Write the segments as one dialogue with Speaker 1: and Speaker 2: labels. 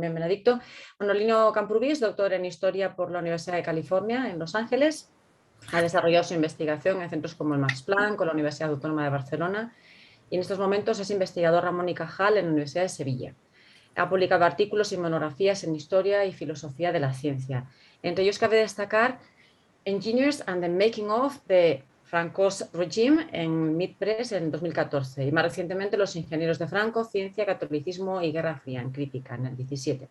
Speaker 1: también Benedicto. Bueno, Lino Camprubí es doctor en Historia por la Universidad de California en Los Ángeles. Ha desarrollado su investigación en centros como el Max Planck o la Universidad Autónoma de Barcelona y en estos momentos es investigador Ramón y Cajal en la Universidad de Sevilla. Ha publicado artículos y monografías en Historia y Filosofía de la Ciencia. Entre ellos cabe destacar Engineers and the Making of the Franco's Regime en MIT-Press en 2014 y más recientemente Los ingenieros de Franco, Ciencia, Catolicismo y Guerra Fría en Crítica en el 17.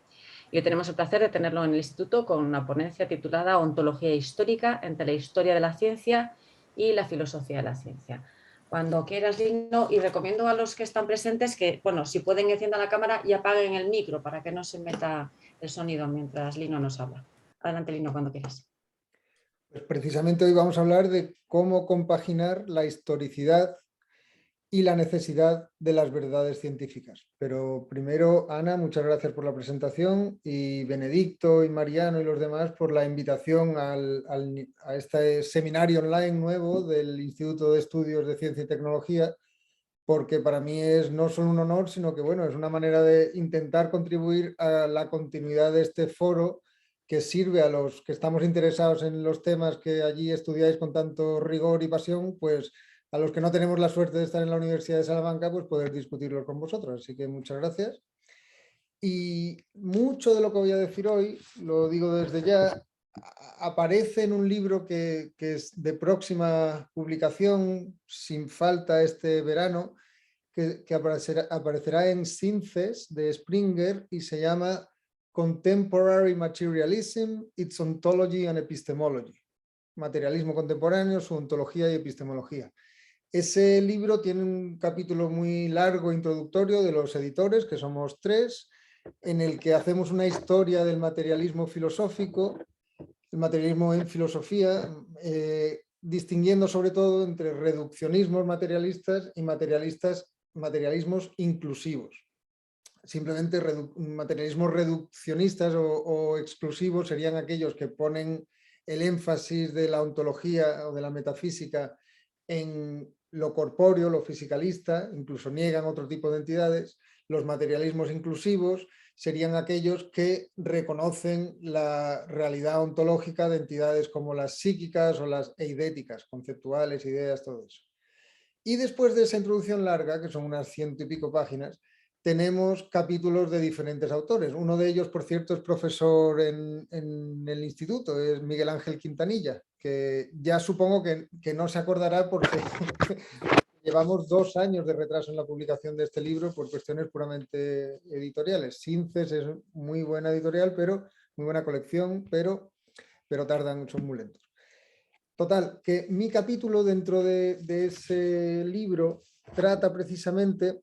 Speaker 1: Y hoy tenemos el placer de tenerlo en el instituto con una ponencia titulada Ontología histórica entre la historia de la ciencia y la filosofía de la ciencia. Cuando quieras, Lino, y recomiendo a los que están presentes que, bueno, si pueden enciendan la cámara y apaguen el micro para que no se meta el sonido mientras Lino nos habla. Adelante, Lino, cuando quieras.
Speaker 2: Pues precisamente hoy vamos a hablar de cómo compaginar la historicidad y la necesidad de las verdades científicas. Pero primero, Ana, muchas gracias por la presentación y Benedicto y Mariano y los demás por la invitación a este seminario online nuevo del Instituto de Estudios de Ciencia y Tecnología, porque para mí es no solo un honor, sino que bueno, es una manera de intentar contribuir a la continuidad de este foro que sirve a los que estamos interesados en los temas que allí estudiáis con tanto rigor y pasión, pues a los que no tenemos la suerte de estar en la Universidad de Salamanca, pues poder discutirlo con vosotros. Así que muchas gracias. Y mucho de lo que voy a decir hoy, lo digo desde ya, aparece en un libro que es de próxima publicación, sin falta este verano, que aparecerá en Synthesis de Springer y se llama Contemporary Materialism, Its Ontology and Epistemology. Materialismo contemporáneo, su ontología y epistemología. Ese libro tiene un capítulo muy largo introductorio de los editores, que somos 3, en el que hacemos una historia del materialismo filosófico, el materialismo en filosofía, distinguiendo sobre todo entre reduccionismos materialistas y materialismos inclusivos. Simplemente materialismos reduccionistas o exclusivos serían aquellos que ponen el énfasis de la ontología o de la metafísica en lo corpóreo, lo fisicalista, incluso niegan otro tipo de entidades. Los materialismos inclusivos serían aquellos que reconocen la realidad ontológica de entidades como las psíquicas o las eidéticas, conceptuales, ideas, todo eso. Y después de esa introducción larga, que son unas 100 y pico páginas, tenemos capítulos de diferentes autores. Uno de ellos, por cierto, es profesor en el instituto, es Miguel Ángel Quintanilla, que ya supongo que no se acordará porque llevamos 2 años de retraso en la publicación de este libro por cuestiones puramente editoriales. Synthesis es muy buena editorial, pero muy buena colección, pero tardan, son muy lentos. Total, que mi capítulo dentro de ese libro trata precisamente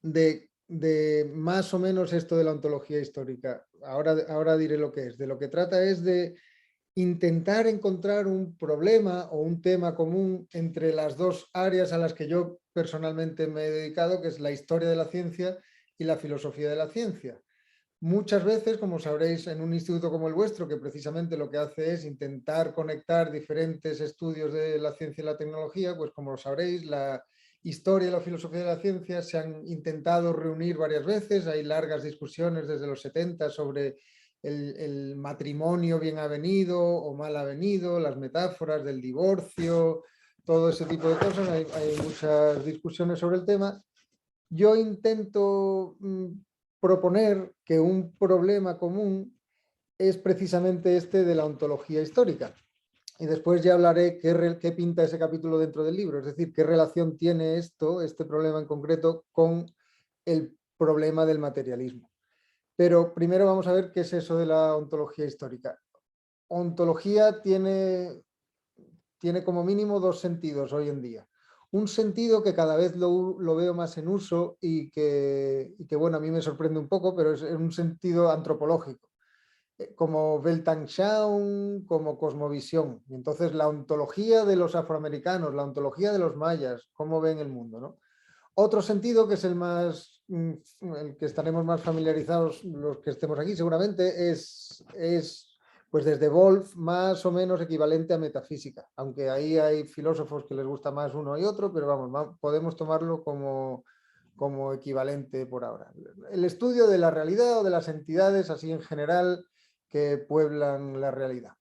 Speaker 2: de más o menos esto de la ontología histórica. Ahora diré lo que es. De lo que trata es de intentar encontrar un problema o un tema común entre las 2 áreas a las que yo personalmente me he dedicado, que es la historia de la ciencia y la filosofía de la ciencia. Muchas veces, como sabréis, en un instituto como el vuestro, que precisamente lo que hace es intentar conectar diferentes estudios de la ciencia y la tecnología, pues como sabréis, la historia y la filosofía de la ciencia se han intentado reunir varias veces. Hay largas discusiones desde los 70 sobre el matrimonio bien avenido o mal avenido, las metáforas del divorcio, todo ese tipo de cosas. Hay muchas discusiones sobre el tema. Yo intento proponer que un problema común es precisamente este de la ontología histórica. Y después ya hablaré qué pinta ese capítulo dentro del libro, es decir, qué relación tiene este problema en concreto, con el problema del materialismo. Pero primero vamos a ver qué es eso de la ontología histórica. Ontología tiene como mínimo 2 sentidos hoy en día. Un sentido que cada vez lo veo más en uso y que, bueno, a mí me sorprende un poco, pero es un sentido antropológico, como Weltanschauung, como cosmovisión. Y entonces la ontología de los afroamericanos, la ontología de los mayas, cómo ven el mundo, ¿no? Otro sentido, que es el que estaremos más familiarizados los que estemos aquí seguramente, es pues desde Wolff más o menos equivalente a metafísica, aunque ahí hay filósofos que les gusta más uno y otro, pero vamos, podemos tomarlo como como equivalente por ahora. El estudio de la realidad o de las entidades así en general que pueblan la realidad.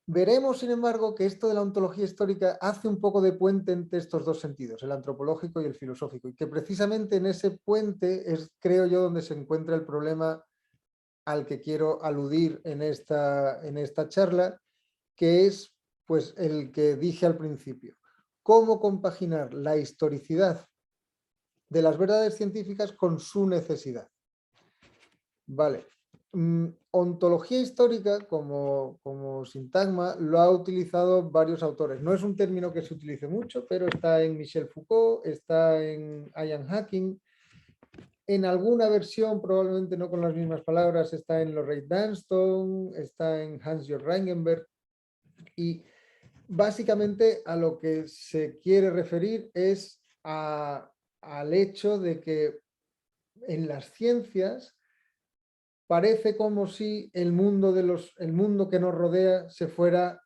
Speaker 2: Veremos, sin embargo, que esto de la ontología histórica hace un poco de puente entre estos dos sentidos, el antropológico y el filosófico, y que precisamente en ese puente es, creo yo, donde se encuentra el problema al que quiero aludir en esta charla, que es pues el que dije al principio. ¿Cómo compaginar la historicidad de las verdades científicas con su necesidad? Vale. Ontología histórica como sintagma lo ha utilizado varios autores. No es un término que se utilice mucho, pero está en Michel Foucault, está en Ian Hacking. En alguna versión, probablemente no con las mismas palabras, está en Lorraine Dunstone, está en Hans-Jörg Rangenberg. Y básicamente a lo que se quiere referir es al hecho de que en las ciencias parece como si el mundo que nos rodea se fuera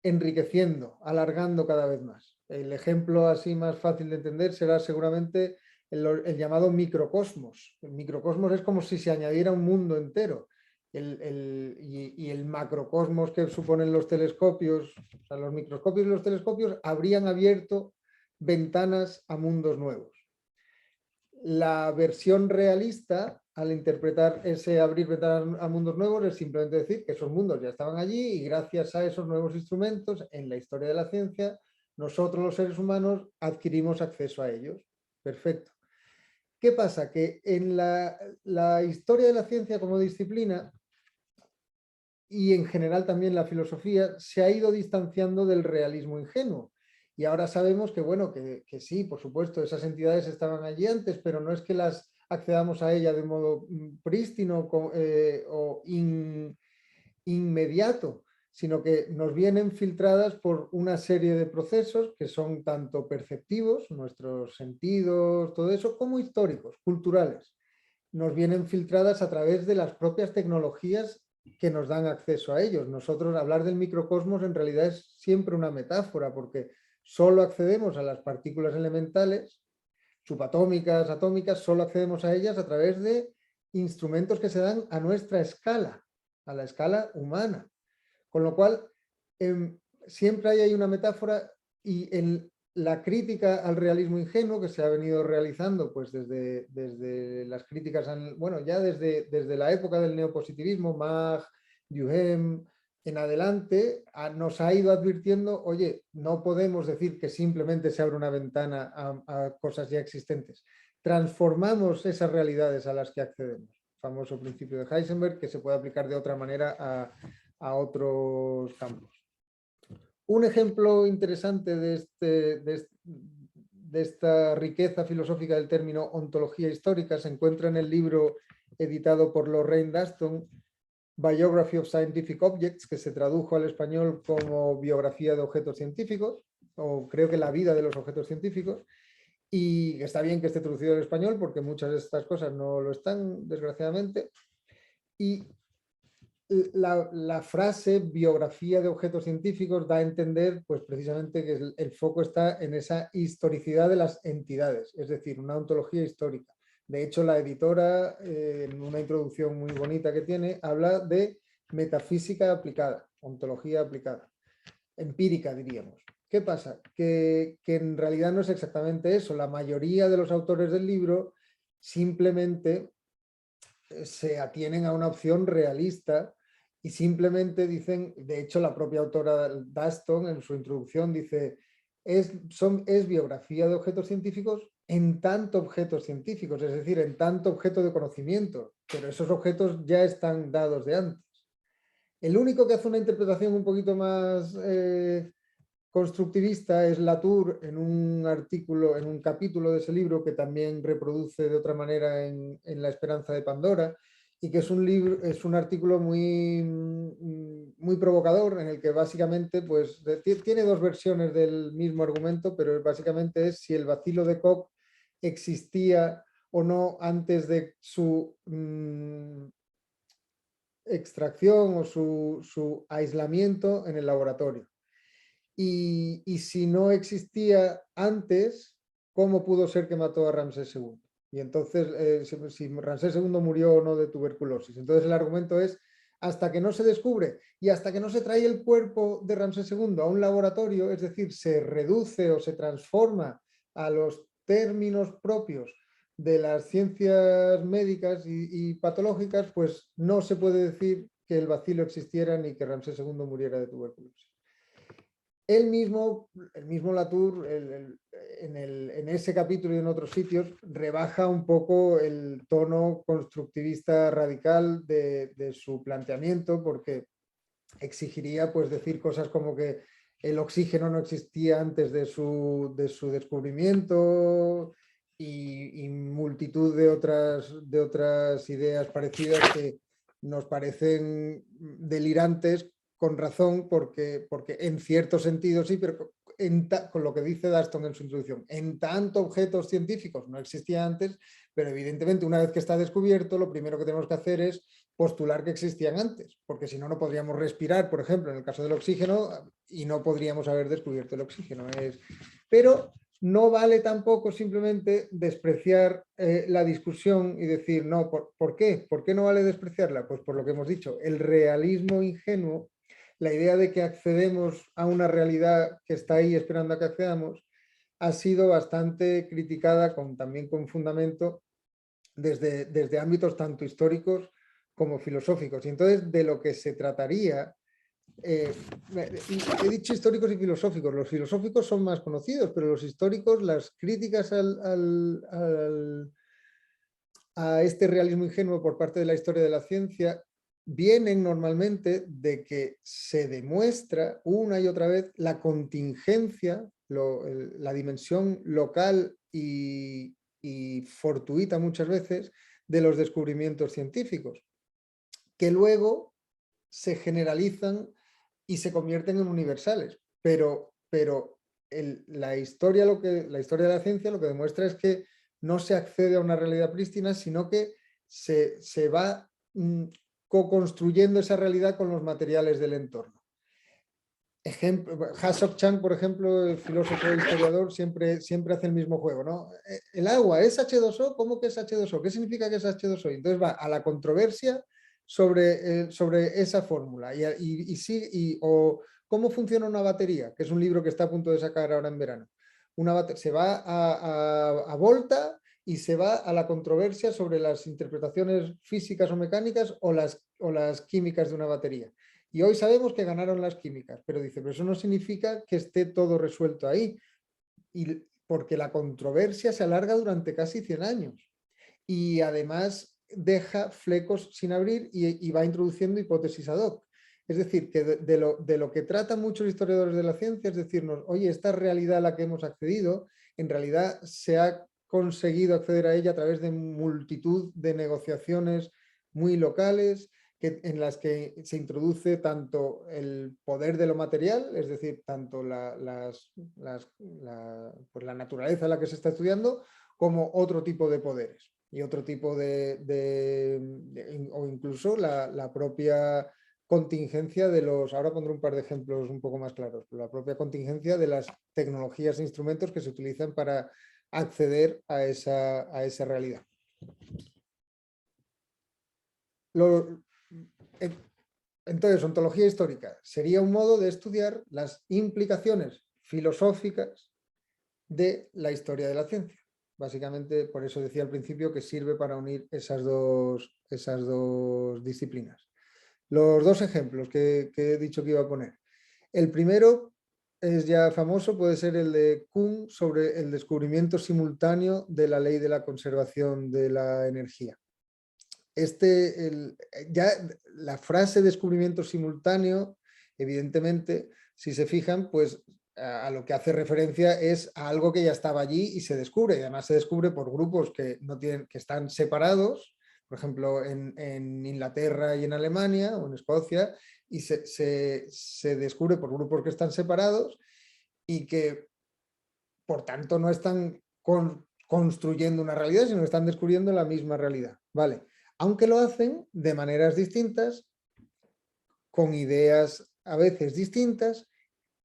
Speaker 2: enriqueciendo, alargando cada vez más. El ejemplo así más fácil de entender será seguramente el llamado microcosmos. El microcosmos es como si se añadiera un mundo entero. Y el macrocosmos que suponen los telescopios, o sea, los microscopios y los telescopios habrían abierto ventanas a mundos nuevos. La versión realista, al interpretar ese abrir ventanas a mundos nuevos, es simplemente decir que esos mundos ya estaban allí y gracias a esos nuevos instrumentos en la historia de la ciencia, nosotros los seres humanos adquirimos acceso a ellos. Perfecto. ¿Qué pasa? Que en la historia de la ciencia como disciplina y en general también la filosofía se ha ido distanciando del realismo ingenuo. Y ahora sabemos que, bueno, que sí, por supuesto, esas entidades estaban allí antes, pero no es que las accedamos a ella de modo prístino o inmediato, sino que nos vienen filtradas por una serie de procesos que son tanto perceptivos, nuestros sentidos, todo eso, como históricos, culturales. Nos vienen filtradas a través de las propias tecnologías que nos dan acceso a ellos. Nosotros hablar del microcosmos en realidad es siempre una metáfora, porque solo accedemos a las partículas elementales, subatómicas, atómicas, solo accedemos a ellas a través de instrumentos que se dan a nuestra escala, a la escala humana. Con lo cual, siempre hay una metáfora y en la crítica al realismo ingenuo que se ha venido realizando pues desde las críticas, bueno, ya desde la época del neopositivismo, Mach, Duhem, en adelante, nos ha ido advirtiendo, oye, no podemos decir que simplemente se abre una ventana a cosas ya existentes. Transformamos esas realidades a las que accedemos. Famoso principio de Heisenberg que se puede aplicar de otra manera a otros campos. Un ejemplo interesante de esta riqueza filosófica del término ontología histórica se encuentra en el libro editado por Lorraine Dunstone, Biography of Scientific Objects, que se tradujo al español como biografía de objetos científicos, o creo que la vida de los objetos científicos, y está bien que esté traducido al español porque muchas de estas cosas no lo están, desgraciadamente. Y la frase biografía de objetos científicos da a entender pues precisamente que el foco está en esa historicidad de las entidades, es decir, una ontología histórica. De hecho, la editora, en una introducción muy bonita que tiene, habla de metafísica aplicada, ontología aplicada, empírica diríamos. ¿Qué pasa? Que en realidad no es exactamente eso. La mayoría de los autores del libro simplemente se atienen a una opción realista y simplemente dicen, de hecho la propia autora Dunstone en su introducción dice, es biografía de objetos científicos en tanto objetos científicos, es decir, en tanto objeto de conocimiento, pero esos objetos ya están dados de antes. El único que hace una interpretación un poquito más constructivista es Latour en un artículo, en un capítulo de ese libro que también reproduce de otra manera en La Esperanza de Pandora, y que es un artículo muy provocador en el que básicamente pues, tiene dos versiones del mismo argumento, pero básicamente es si el bacilo de Koch existía o no antes de su extracción o su aislamiento en el laboratorio. Y si no existía antes, cómo pudo ser que mató a Ramsés II. Y entonces, si Ramsés II murió o no de tuberculosis. Entonces el argumento es, hasta que no se descubre y hasta que no se trae el cuerpo de Ramsés II a un laboratorio, es decir, se reduce o se transforma a los términos propios de las ciencias médicas y patológicas, pues no se puede decir que el bacilo existiera ni que Ramsés II muriera de tuberculosis. El mismo Latour, en ese capítulo y en otros sitios, rebaja un poco el tono constructivista radical de su planteamiento, porque exigiría pues, decir cosas como que el oxígeno no existía antes de su descubrimiento y multitud de otras ideas parecidas que nos parecen delirantes, con razón, porque en cierto sentido sí, pero con lo que dice Daston en su introducción, en tanto objetos científicos no existía antes, pero evidentemente una vez que está descubierto, lo primero que tenemos que hacer es postular que existían antes, porque si no, no podríamos respirar, por ejemplo, en el caso del oxígeno, y no podríamos haber descubierto el oxígeno. Pero no vale tampoco simplemente despreciar la discusión y decir, no, ¿por qué? ¿Por qué no vale despreciarla? Pues por lo que hemos dicho, el realismo ingenuo, la idea de que accedemos a una realidad que está ahí esperando a que accedamos, ha sido bastante criticada también con fundamento desde ámbitos tanto históricos como filosóficos. Y entonces de lo que se trataría, he dicho históricos y filosóficos, los filosóficos son más conocidos, pero los históricos, las críticas a este realismo ingenuo por parte de la historia de la ciencia vienen normalmente de que se demuestra una y otra vez la contingencia, la dimensión local y fortuita muchas veces de los descubrimientos científicos, que luego se generalizan y se convierten en universales. Pero la historia de la ciencia lo que demuestra es que no se accede a una realidad prístina, sino que se va co-construyendo esa realidad con los materiales del entorno. Ha-Seok Chang, por ejemplo, el filósofo e historiador, siempre hace el mismo juego, ¿no? El agua es H2O, ¿cómo que es H2O? ¿Qué significa que es H2O? Entonces va a la controversia sobre esa fórmula o cómo funciona una batería, que es un libro que está a punto de sacar ahora en verano. Se va a Volta y se va a la controversia sobre las interpretaciones físicas o mecánicas o las químicas de una batería. Y hoy sabemos que ganaron las químicas, pero dice, pero eso no significa que esté todo resuelto ahí, porque la controversia se alarga durante casi 100 años y además deja flecos sin abrir y va introduciendo hipótesis ad hoc. Es decir, que de lo que tratan muchos historiadores de la ciencia es decirnos, oye, esta realidad a la que hemos accedido, en realidad se ha conseguido acceder a ella a través de multitud de negociaciones muy locales, en las que se introduce tanto el poder de lo material, es decir, tanto pues la naturaleza a la que se está estudiando, como otro tipo de poderes y otro tipo o incluso la propia contingencia ahora pondré un par de ejemplos un poco más claros, la propia contingencia de las tecnologías e instrumentos que se utilizan para acceder a esa realidad. Entonces, ontología histórica sería un modo de estudiar las implicaciones filosóficas de la historia de la ciencia. Básicamente, por eso decía al principio que sirve para unir esas dos disciplinas. Los dos ejemplos que he dicho que iba a poner. El primero es ya famoso, puede ser el de Kuhn sobre el descubrimiento simultáneo de la ley de la conservación de la energía. Ya la frase descubrimiento simultáneo, evidentemente, si se fijan, pues a lo que hace referencia es a algo que ya estaba allí y se descubre, y además se descubre por grupos que están separados, por ejemplo en Inglaterra y en Alemania o en Escocia, y se descubre por grupos que están separados y que por tanto no están construyendo una realidad, sino que están descubriendo la misma realidad, ¿vale? Aunque lo hacen de maneras distintas, con ideas a veces distintas,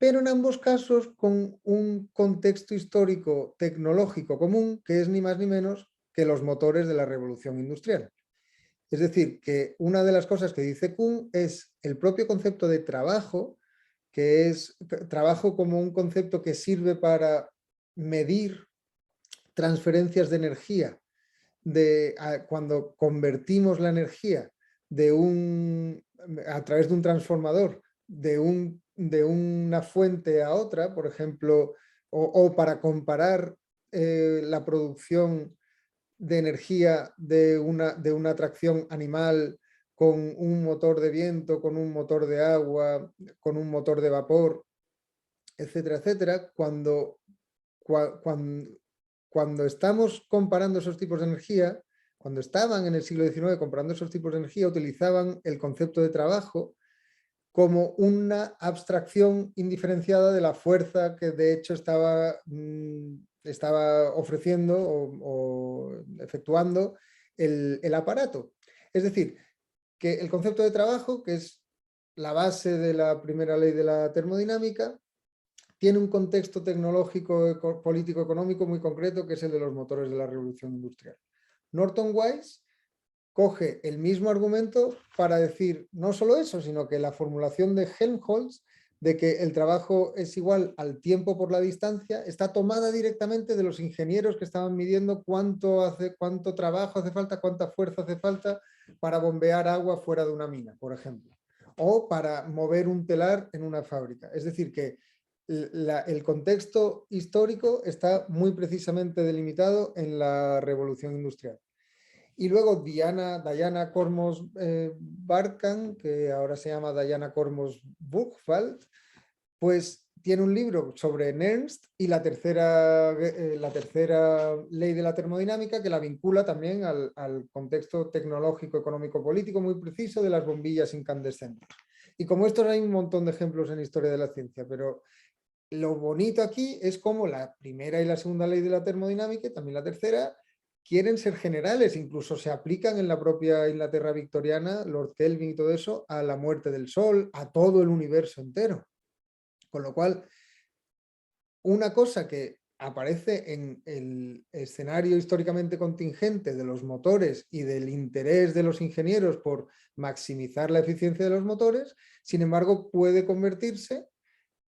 Speaker 2: pero en ambos casos con un contexto histórico tecnológico común, que es ni más ni menos que los motores de la revolución industrial. Es decir, que una de las cosas que dice Kuhn es el propio concepto de trabajo, que es trabajo como un concepto que sirve para medir transferencias de energía, cuando convertimos la energía a través de un transformador de una fuente a otra, por ejemplo, o para comparar la producción de energía de una tracción animal con un motor de viento, con un motor de agua, con un motor de vapor, etcétera, etcétera. Cuando estamos comparando esos tipos de energía, cuando estaban en el siglo XIX comparando esos tipos de energía, utilizaban el concepto de trabajo como una abstracción indiferenciada de la fuerza que de hecho estaba ofreciendo o efectuando el aparato. Es decir, que el concepto de trabajo, que es la base de la primera ley de la termodinámica, tiene un contexto tecnológico, político, económico muy concreto, que es el de los motores de la revolución industrial. Norton Weiss coge el mismo argumento para decir no solo eso, sino que la formulación de Helmholtz de que el trabajo es igual al tiempo por la distancia está tomada directamente de los ingenieros que estaban midiendo cuánto trabajo hace falta, cuánta fuerza hace falta para bombear agua fuera de una mina, por ejemplo, o para mover un telar en una fábrica. Es decir, que el contexto histórico está muy precisamente delimitado en la revolución industrial. Y luego Diana Kormos Barkan, que ahora se llama Diana Kormos Buchwald, pues tiene un libro sobre Nernst y la tercera ley de la termodinámica, que la vincula también al contexto tecnológico, económico, político muy preciso de las bombillas incandescentes. Y como estos hay un montón de ejemplos en historia de la ciencia, pero lo bonito aquí es cómo la primera y la segunda ley de la termodinámica, y también la tercera, quieren ser generales, incluso se aplican en la propia Inglaterra victoriana, Lord Kelvin y todo eso, a la muerte del Sol, a todo el universo entero. Con lo cual, una cosa que aparece en el escenario históricamente contingente de los motores y del interés de los ingenieros por maximizar la eficiencia de los motores, sin embargo, puede convertirse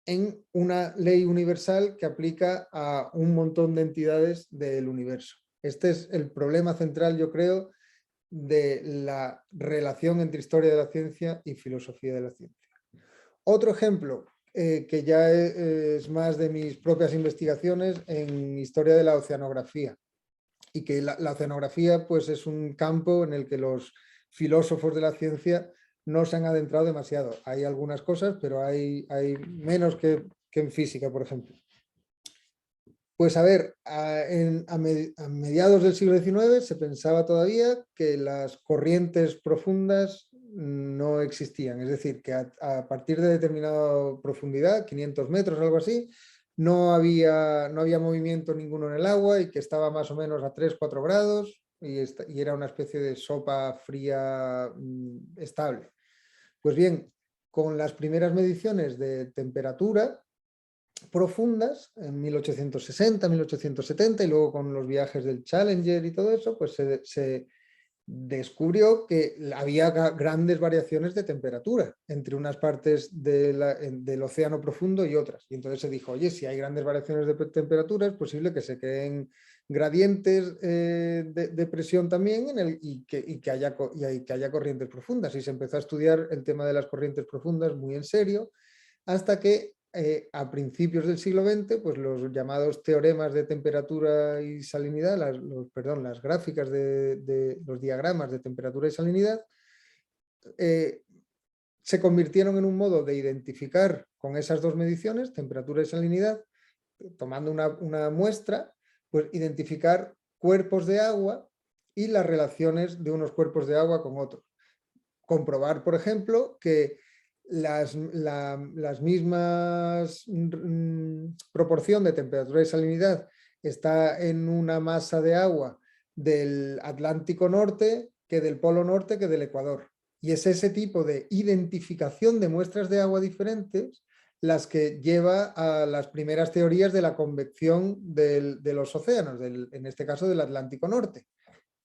Speaker 2: en una ley universal que aplica a un montón de entidades del universo. Este es el problema central, yo creo, de la relación entre historia de la ciencia y filosofía de la ciencia. Otro ejemplo, que ya es más de mis propias investigaciones en historia de la oceanografía, y que la oceanografía pues, es un campo en el que los filósofos de la ciencia no se han adentrado demasiado. Hay algunas cosas, pero hay menos que en física, por ejemplo. Pues a ver, a mediados del siglo XIX se pensaba todavía que las corrientes profundas no existían, es decir, que a partir de determinada profundidad, 500 metros, algo así, no había movimiento ninguno en el agua y que estaba más o menos a 3-4 grados y era una especie de sopa fría estable. Pues bien, con las primeras mediciones de temperatura profundas en 1860, 1870 y luego con los viajes del Challenger y todo eso, pues se descubrió que había grandes variaciones de temperatura entre unas partes del océano profundo y otras. Y entonces se dijo, oye, si hay grandes variaciones de temperatura, es posible que se creen gradientes de presión también y que haya corrientes profundas. Y se empezó a estudiar el tema de las corrientes profundas muy en serio, hasta que a principios del siglo XX, pues los llamados teoremas de temperatura y salinidad, las gráficas de los diagramas de temperatura y salinidad, se convirtieron en un modo de identificar con esas dos mediciones, temperatura y salinidad, tomando una muestra, pues identificar cuerpos de agua y las relaciones de unos cuerpos de agua con otros. Comprobar, por ejemplo, que las mismas proporción de temperatura y salinidad está en una masa de agua del Atlántico Norte que del Polo Norte que del Ecuador. Y es ese tipo de identificación de muestras de agua diferentes las que lleva a las primeras teorías de la convección de los océanos, en este caso del Atlántico Norte.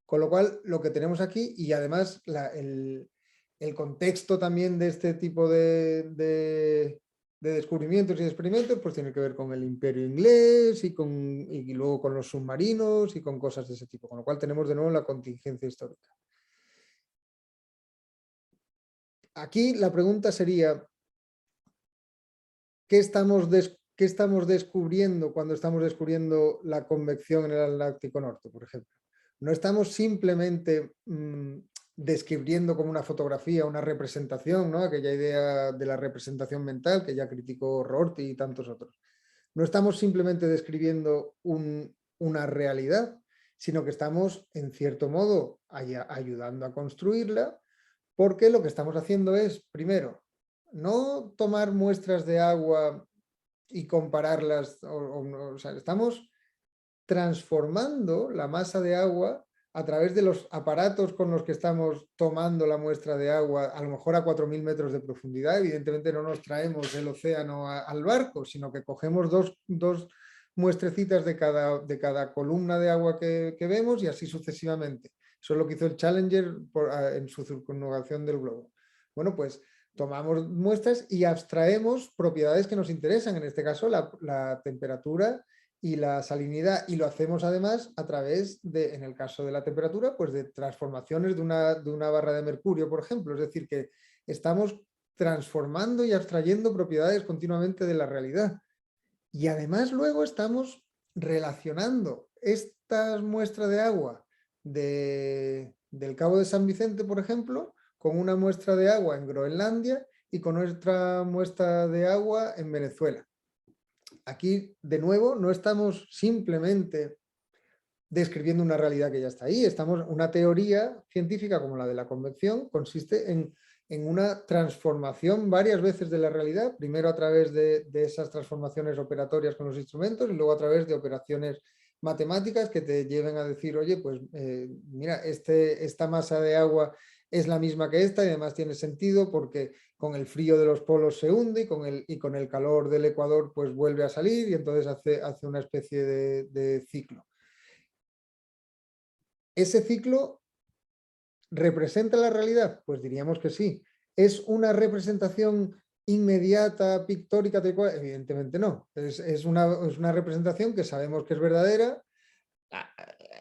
Speaker 2: Con lo cual, lo que tenemos aquí, y además el contexto también de este tipo de descubrimientos y experimentos, pues tiene que ver con el Imperio Inglés y luego con los submarinos y con cosas de ese tipo. Con lo cual tenemos de nuevo la contingencia histórica. Aquí la pregunta sería, ¿qué estamos descubriendo cuando estamos descubriendo la convección en el Atlántico Norte, por ejemplo? No estamos simplemente describiendo como una fotografía, una representación, ¿no? Aquella idea de la representación mental que ya criticó Rorty y tantos otros. No estamos simplemente describiendo una realidad, sino que estamos, en cierto modo, ayudando a construirla, porque lo que estamos haciendo es, primero, no tomar muestras de agua y compararlas, o sea, estamos transformando la masa de agua a través de los aparatos con los que estamos tomando la muestra de agua, a lo mejor a 4.000 metros de profundidad. Evidentemente no nos traemos el océano al barco, sino que cogemos dos muestrecitas de cada columna de agua que vemos y así sucesivamente. Eso es lo que hizo el Challenger en su circunnavegación del globo. Bueno, pues tomamos muestras y abstraemos propiedades que nos interesan, en este caso la temperatura y la salinidad, y lo hacemos además a través de, en el caso de la temperatura, pues de transformaciones de una barra de mercurio, por ejemplo. Es decir, que estamos transformando y abstrayendo propiedades continuamente de la realidad. Y además luego estamos relacionando estas muestras de agua del Cabo de San Vicente, por ejemplo, con una muestra de agua en Groenlandia y con otra muestra de agua en Venezuela. Aquí, de nuevo, no estamos simplemente describiendo una realidad que ya está ahí. Una teoría científica como la de la convección consiste en una transformación varias veces de la realidad, primero a través de esas transformaciones operatorias con los instrumentos y luego a través de operaciones matemáticas que te lleven a decir, oye, pues mira, esta masa de agua es la misma que esta y además tiene sentido porque con el frío de los polos se hunde y con el calor del ecuador pues vuelve a salir y entonces hace una especie de ciclo. ¿Ese ciclo representa la realidad? Pues diríamos que sí. ¿Es una representación inmediata, pictórica, tal cual? Evidentemente no. Es una representación que sabemos que es verdadera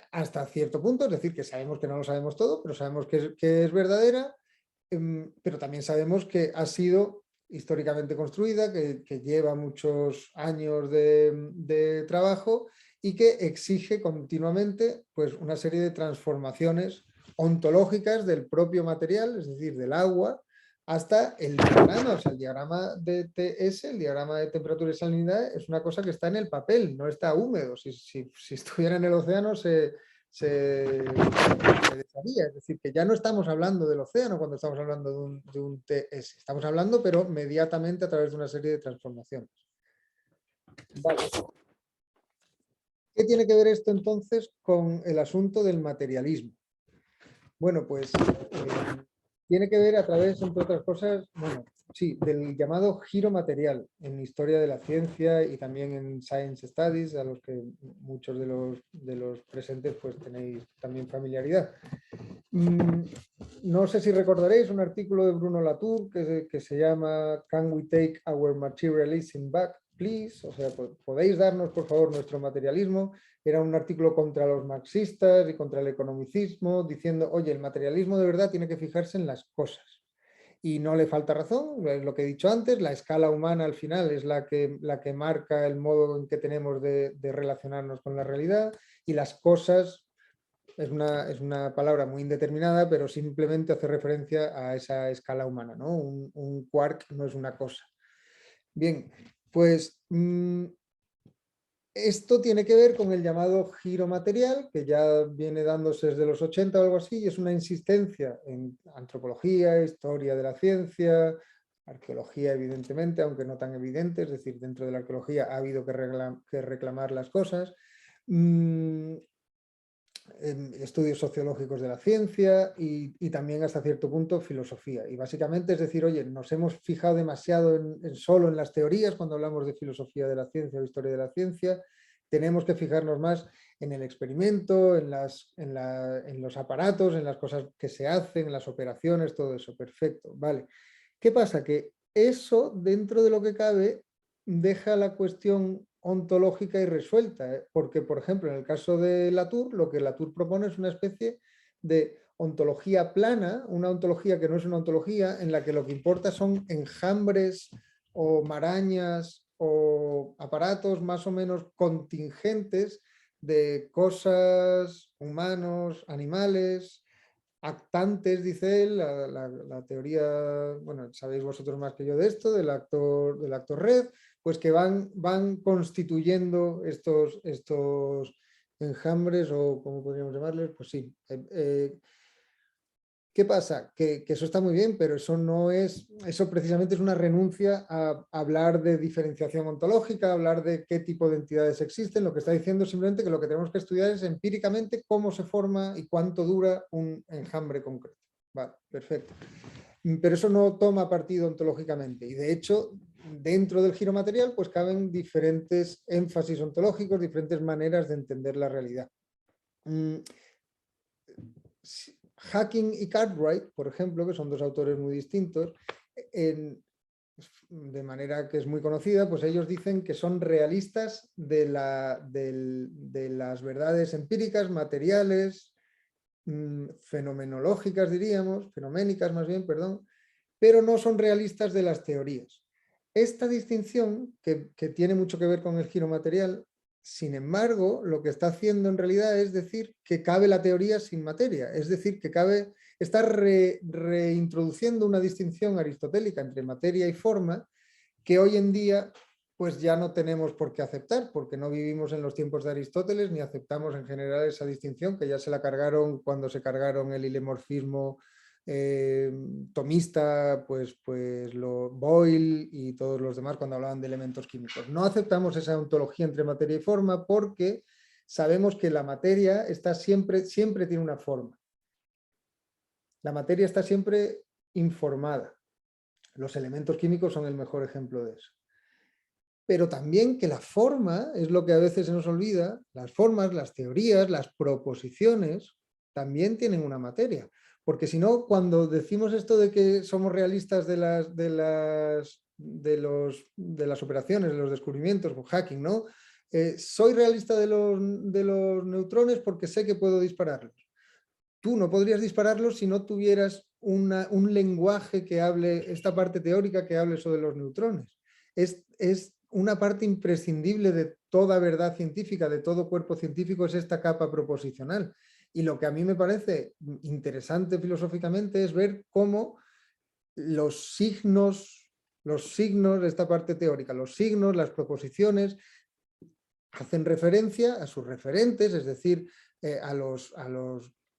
Speaker 2: hasta cierto punto, es decir, que sabemos que no lo sabemos todo, pero sabemos que es verdadera, pero también sabemos que ha sido históricamente construida, que lleva muchos años de trabajo y que exige continuamente pues, una serie de transformaciones ontológicas del propio material, es decir, del agua, hasta el diagrama. O sea, el diagrama de TS, el diagrama de temperatura y salinidad, es una cosa que está en el papel, no está húmedo. Si estuviera en el océano se desharía. Es decir, que ya no estamos hablando del océano cuando estamos hablando de un TS. Estamos hablando, pero mediatamente a través de una serie de transformaciones. Vale. ¿Qué tiene que ver esto entonces con el asunto del materialismo? Bueno, pues tiene que ver a través, entre otras cosas, bueno, sí, del llamado giro material en historia de la ciencia y también en Science Studies, a los que muchos de los presentes pues tenéis también familiaridad. No sé si recordaréis un artículo de Bruno Latour que se llama Can we take our materialism back, please? O sea, ¿podéis darnos, por favor, nuestro materialismo? Era un artículo contra los marxistas y contra el economicismo, diciendo, oye, el materialismo de verdad tiene que fijarse en las cosas. Y no le falta razón, es lo que he dicho antes, la escala humana al final es la que marca el modo en que tenemos de relacionarnos con la realidad, y las cosas es una palabra muy indeterminada, pero simplemente hace referencia a esa escala humana, ¿no? Un quark no es una cosa. Bien, pues esto tiene que ver con el llamado giro material, que ya viene dándose desde los 80 o algo así, y es una insistencia en antropología, historia de la ciencia, arqueología evidentemente, aunque no tan evidente, es decir, dentro de la arqueología ha habido que reclamar las cosas, estudios sociológicos de la ciencia y también hasta cierto punto filosofía. Y básicamente es decir, oye, nos hemos fijado demasiado solo en las teorías cuando hablamos de filosofía de la ciencia o historia de la ciencia. Tenemos que fijarnos más en el experimento, en los aparatos, en las cosas que se hacen, en las operaciones, todo eso. Perfecto, vale. ¿Qué pasa? Que eso, dentro de lo que cabe, deja la cuestión ontológica irresuelta, porque, por ejemplo, en el caso de Latour, lo que Latour propone es una especie de ontología plana, una ontología que no es una ontología, en la que lo que importa son enjambres o marañas o aparatos más o menos contingentes de cosas, humanos, animales, actantes, dice él, la teoría, bueno, sabéis vosotros más que yo de esto, del actor red, pues que van constituyendo estos enjambres, o como podríamos llamarles, pues sí. ¿Qué pasa? Que eso está muy bien, pero eso no es, eso precisamente es una renuncia a hablar de diferenciación ontológica, a hablar de qué tipo de entidades existen. Lo que está diciendo es simplemente que lo que tenemos que estudiar es empíricamente cómo se forma y cuánto dura un enjambre concreto. Vale, perfecto. Pero eso no toma partido ontológicamente, y de hecho dentro del giro material pues caben diferentes énfasis ontológicos, diferentes maneras de entender la realidad. Hacking y Cartwright, por ejemplo, que son dos autores muy distintos, de manera que es muy conocida, pues ellos dicen que son realistas de las verdades empíricas, materiales, fenomenológicas, diríamos, fenoménicas más bien, perdón, pero no son realistas de las teorías. Esta distinción, que tiene mucho que ver con el giro material, sin embargo, lo que está haciendo en realidad es decir que cabe la teoría sin materia, es decir, que está reintroduciendo una distinción aristotélica entre materia y forma que hoy en día pues ya no tenemos por qué aceptar, porque no vivimos en los tiempos de Aristóteles ni aceptamos en general esa distinción, que ya se la cargaron cuando se cargaron el hilemorfismo tomista, pues Boyle y todos los demás cuando hablaban de elementos químicos. No aceptamos esa ontología entre materia y forma porque sabemos que la materia está siempre tiene una forma. La materia está siempre informada. Los elementos químicos son el mejor ejemplo de eso. Pero también que la forma es lo que a veces se nos olvida, las formas, las teorías, las proposiciones también tienen una materia. Porque si no, cuando decimos esto de que somos realistas de las operaciones, de los descubrimientos, con hacking, ¿no? Soy realista de los neutrones porque sé que puedo dispararlos. Tú no podrías dispararlos si no tuvieras un lenguaje que hable, esta parte teórica que hable sobre los neutrones. Es una parte imprescindible de toda verdad científica, de todo cuerpo científico, es esta capa proposicional. Y lo que a mí me parece interesante filosóficamente es ver cómo los signos de esta parte teórica, los signos, las proposiciones, hacen referencia a sus referentes, es decir, a los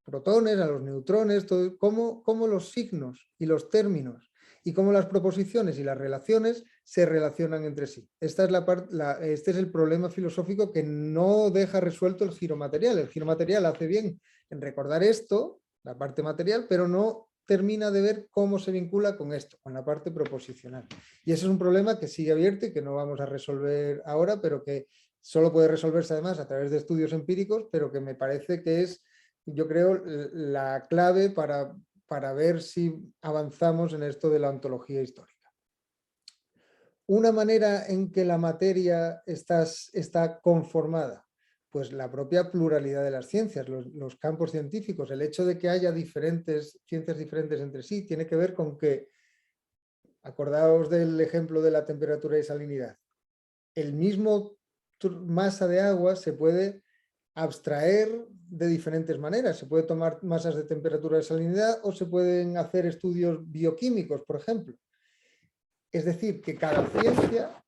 Speaker 2: protones, a los neutrones, cómo los signos y los términos y cómo las proposiciones y las relaciones se relacionan entre sí. Este es el problema filosófico que no deja resuelto el giro material. El giro material hace bien en recordar esto, la parte material, pero no termina de ver cómo se vincula con esto, con la parte proposicional. Y ese es un problema que sigue abierto y que no vamos a resolver ahora, pero que solo puede resolverse además a través de estudios empíricos, pero que me parece que es, yo creo, la clave para ver si avanzamos en esto de la ontología histórica. Una manera en que la materia está conformada, pues la propia pluralidad de las ciencias, los campos científicos, el hecho de que haya ciencias diferentes entre sí, tiene que ver con que, acordaos del ejemplo de la temperatura y salinidad, el mismo masa de agua se puede abstraer de diferentes maneras. Se puede tomar masas de temperatura de salinidad o se pueden hacer estudios bioquímicos, por ejemplo. Es decir, que cada ciencia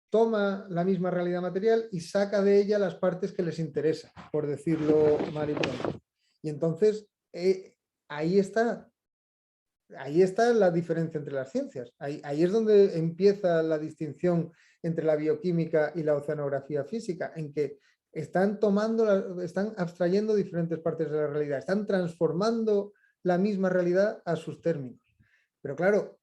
Speaker 2: toma la misma realidad material y saca de ella las partes que les interesa, por decirlo mal y pronto. Y entonces, ahí está la diferencia entre las ciencias. Ahí es donde empieza la distinción entre la bioquímica y la oceanografía física, en que están están abstrayendo diferentes partes de la realidad, están transformando la misma realidad a sus términos. Pero claro,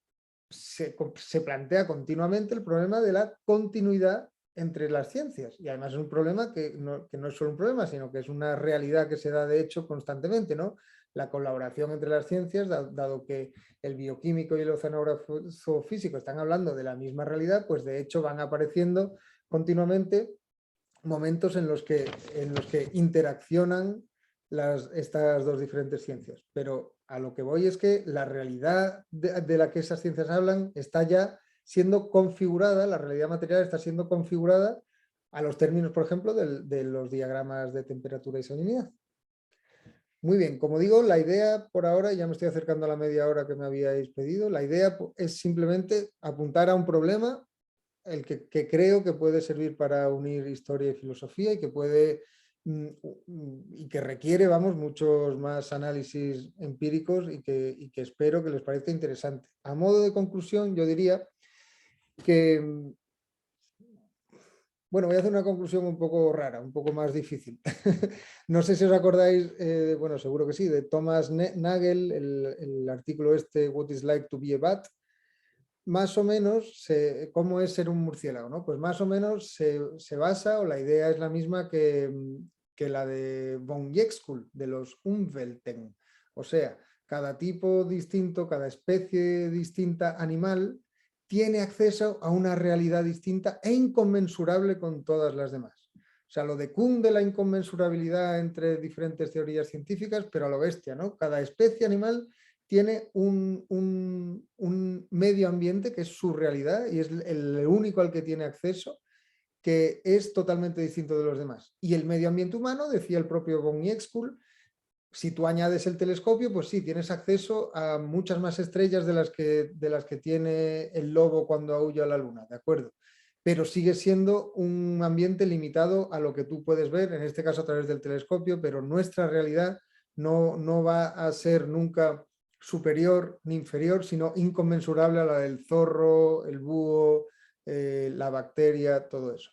Speaker 2: se plantea continuamente el problema de la continuidad entre las ciencias, y además es un problema que no es solo un problema, sino que es una realidad que se da de hecho constantemente, ¿no? La colaboración entre las ciencias, dado que el bioquímico y el oceanógrafo físico están hablando de la misma realidad, pues de hecho van apareciendo continuamente momentos en los que interaccionan estas dos diferentes ciencias. Pero a lo que voy es que la realidad de la que esas ciencias hablan está ya siendo configurada, la realidad material está siendo configurada a los términos, por ejemplo, de los diagramas de temperatura y salinidad. Muy bien, como digo, la idea por ahora, ya me estoy acercando a la media hora que me habíais pedido, la idea es simplemente apuntar a un problema, el que creo que puede servir para unir historia y filosofía y que puede y que requiere, vamos, muchos más análisis empíricos y que espero que les parezca interesante. A modo de conclusión, yo diría que, bueno, voy a hacer una conclusión un poco rara, un poco más difícil. No sé si os acordáis, bueno, seguro que sí, de Thomas Nagel, el artículo este, What is like to be a bat. Más o menos, ¿cómo es ser un murciélago? ¿No? Pues más o menos se basa, o la idea es la misma que la de von Yexkull, de los Umwelten. O sea, cada tipo distinto, cada especie distinta animal tiene acceso a una realidad distinta e inconmensurable con todas las demás. O sea, lo de Kuhn de la inconmensurabilidad entre diferentes teorías científicas, pero a lo bestia, ¿no? Cada especie animal tiene un medio ambiente que es su realidad y es el único al que tiene acceso, que es totalmente distinto de los demás. Y el medio ambiente humano, decía el propio von Yexkull, si tú añades el telescopio, pues sí, tienes acceso a muchas más estrellas de las que tiene el lobo cuando aúlla a la luna, ¿de acuerdo? Pero sigue siendo un ambiente limitado a lo que tú puedes ver, en este caso a través del telescopio, pero nuestra realidad no va a ser nunca superior ni inferior, sino inconmensurable a la del zorro, el búho, la bacteria, todo eso.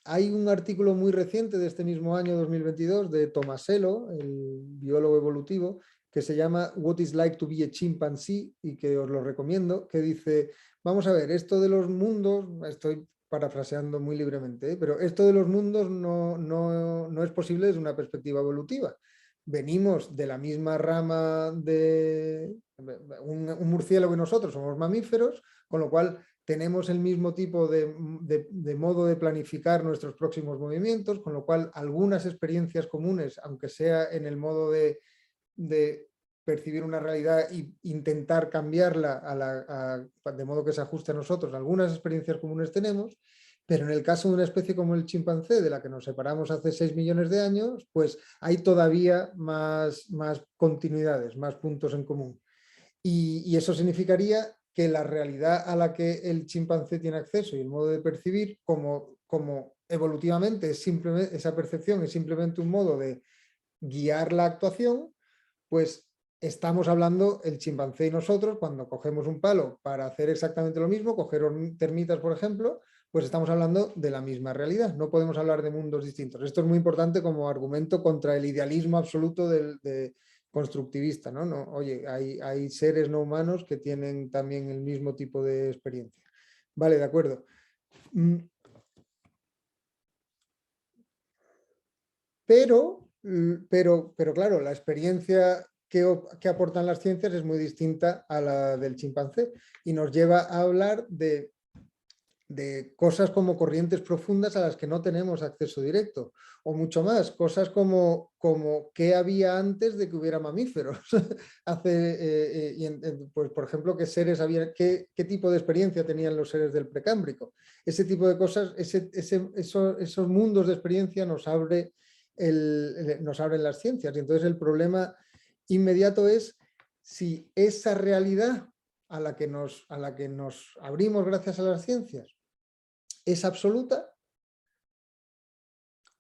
Speaker 2: Hay un artículo muy reciente de este mismo año 2022 de Tomasello, el biólogo evolutivo, que se llama What is like to be a chimpanzee, y que os lo recomiendo, que dice, vamos a ver, esto de los mundos, estoy parafraseando muy libremente, pero esto de los mundos no es posible desde una perspectiva evolutiva. Venimos de la misma rama de un murciélago y nosotros somos mamíferos, con lo cual tenemos el mismo tipo de modo de planificar nuestros próximos movimientos, con lo cual algunas experiencias comunes, aunque sea en el modo de percibir una realidad e intentar cambiarla de modo que se ajuste a nosotros, algunas experiencias comunes tenemos, pero en el caso de una especie como el chimpancé, de la que nos separamos hace 6 millones de años, pues hay todavía más continuidades, más puntos en común. Y eso significaría que la realidad a la que el chimpancé tiene acceso y el modo de percibir, como evolutivamente esa percepción es simplemente un modo de guiar la actuación, pues estamos hablando el chimpancé y nosotros, cuando cogemos un palo para hacer exactamente lo mismo, coger termitas, por ejemplo, pues estamos hablando de la misma realidad, no podemos hablar de mundos distintos. Esto es muy importante como argumento contra el idealismo absoluto de constructivista, ¿no? Oye, hay seres no humanos que tienen también el mismo tipo de experiencia. Vale, de acuerdo. Pero claro, la experiencia que aportan las ciencias es muy distinta a la del chimpancé y nos lleva a hablar de cosas como corrientes profundas a las que no tenemos acceso directo, o mucho más, cosas como qué había antes de que hubiera mamíferos. Pues, por ejemplo, qué seres había, qué tipo de experiencia tenían los seres del Precámbrico. Ese tipo de cosas, esos mundos de experiencia nos abren las ciencias. Y entonces el problema inmediato es si esa realidad a la que nos abrimos gracias a las ciencias es absoluta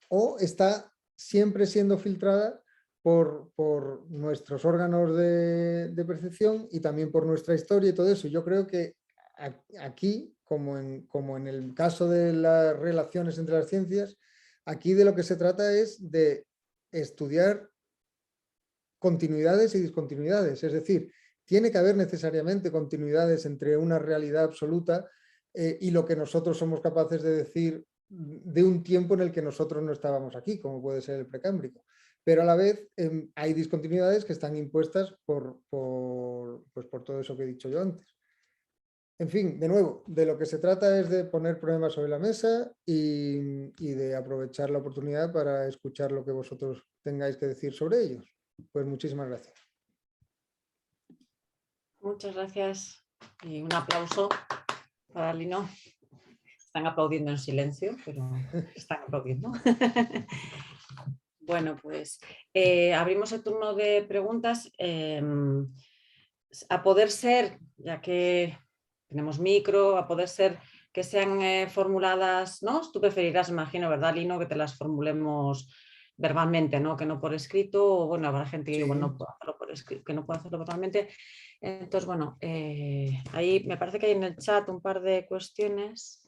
Speaker 2: o está siempre siendo filtrada por nuestros órganos de percepción y también por nuestra historia y todo eso. Yo creo que aquí, como en el caso de las relaciones entre las ciencias, aquí de lo que se trata es de estudiar continuidades y discontinuidades, es decir, tiene que haber necesariamente continuidades entre una realidad absoluta y lo que nosotros somos capaces de decir de un tiempo en el que nosotros no estábamos aquí, como puede ser el precámbrico. Pero a la vez hay discontinuidades que están impuestas pues por todo eso que he dicho yo antes. En fin, de nuevo, de lo que se trata es de poner problemas sobre la mesa y de aprovechar la oportunidad para escuchar lo que vosotros tengáis que decir sobre ellos. Pues muchísimas gracias.
Speaker 1: Muchas gracias y un aplauso para Lino. Están aplaudiendo en silencio, pero están aplaudiendo. Bueno, pues abrimos el turno de preguntas. A poder ser, ya que tenemos micro, a poder ser que sean formuladas, ¿no? Tú preferirás, imagino, ¿verdad, Lino? Que te las formulemos verbalmente, ¿no? Que no por escrito, o bueno, habrá gente que
Speaker 2: Sí.
Speaker 1: igual no puede hacerlo por escrito, que no puede hacerlo verbalmente. Entonces, bueno, ahí me parece que hay en el chat un par de cuestiones.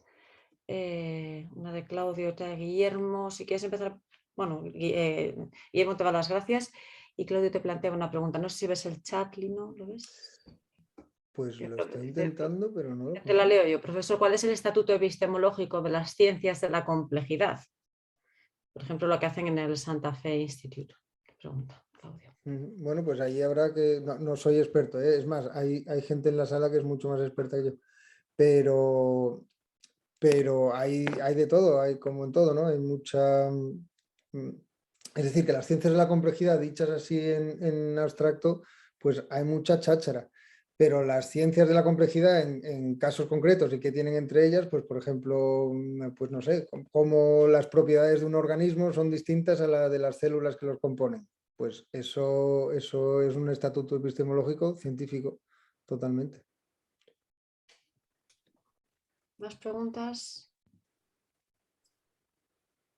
Speaker 1: Una de Claudio, otra de Guillermo. Si quieres empezar, bueno, Guillermo te va a las gracias y Claudio te plantea una pregunta. No sé si ves el chat, Lino, ¿lo ves?
Speaker 2: Pues lo estoy intentando, pero no lo
Speaker 1: Te la
Speaker 2: consigo.
Speaker 1: leo yo. Profesor, ¿cuál es el estatuto epistemológico de las ciencias de la complejidad? Por ejemplo, lo que hacen en el Santa Fe Institute. ¿Qué pregunta, Claudio?
Speaker 2: Bueno, pues ahí habrá que... No soy experto, ¿eh? Es más, hay gente en la sala que es mucho más experta que yo. Pero hay de todo, hay como en todo, ¿no? Hay mucha... Es decir, que las ciencias de la complejidad, dichas así en abstracto, pues hay mucha cháchara. Pero las ciencias de la complejidad en casos concretos y que tienen entre ellas, pues por ejemplo, pues no sé, cómo las propiedades de un organismo son distintas a las de las células que los componen. Pues eso es un estatuto epistemológico científico, totalmente.
Speaker 1: ¿Más preguntas?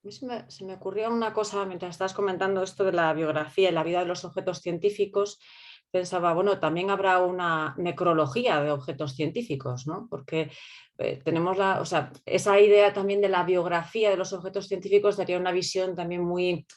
Speaker 1: A mí se me ocurrió una cosa mientras estás comentando esto de la biografía y la vida de los objetos científicos. Pensaba, bueno, también habrá una necrología de objetos científicos, ¿no? Porque tenemos o sea, esa idea también de la biografía de los objetos científicos daría una visión también muy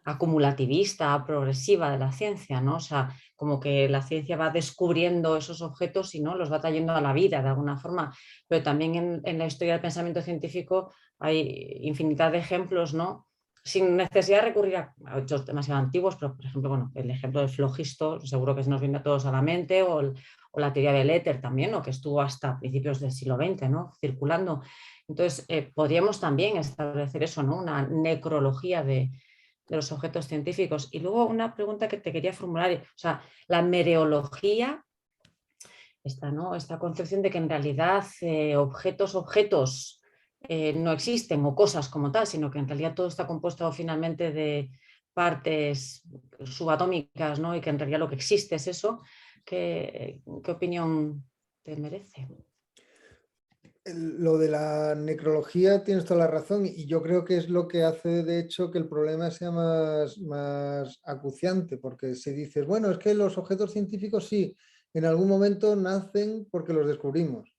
Speaker 1: acumulativista, progresiva de la ciencia, ¿no? O sea, como que la ciencia va descubriendo esos objetos y ¿no? los va trayendo a la vida de alguna forma. Pero también en la historia del pensamiento científico hay infinidad de ejemplos, ¿no? Sin necesidad de recurrir a hechos demasiado antiguos, pero por ejemplo, bueno, el ejemplo del flogisto, seguro que se nos viene a todos a la mente, o la teoría del éter también, ¿no? Que estuvo hasta principios del siglo XX, ¿no? Circulando. Entonces, podríamos también establecer eso, ¿no? Una necrología de los objetos científicos. Y luego una pregunta que te quería formular, o sea, la mereología, esta concepción de que en realidad objetos no existen o cosas como tal, sino que en realidad todo está compuesto finalmente de partes subatómicas, ¿no? Y que en realidad lo que existe es eso. ¿Qué opinión te merece?
Speaker 2: Lo de la necrología tienes toda la razón y yo creo que es lo que hace de hecho que el problema sea más acuciante, porque si dices, bueno, es que los objetos científicos sí, en algún momento nacen porque los descubrimos,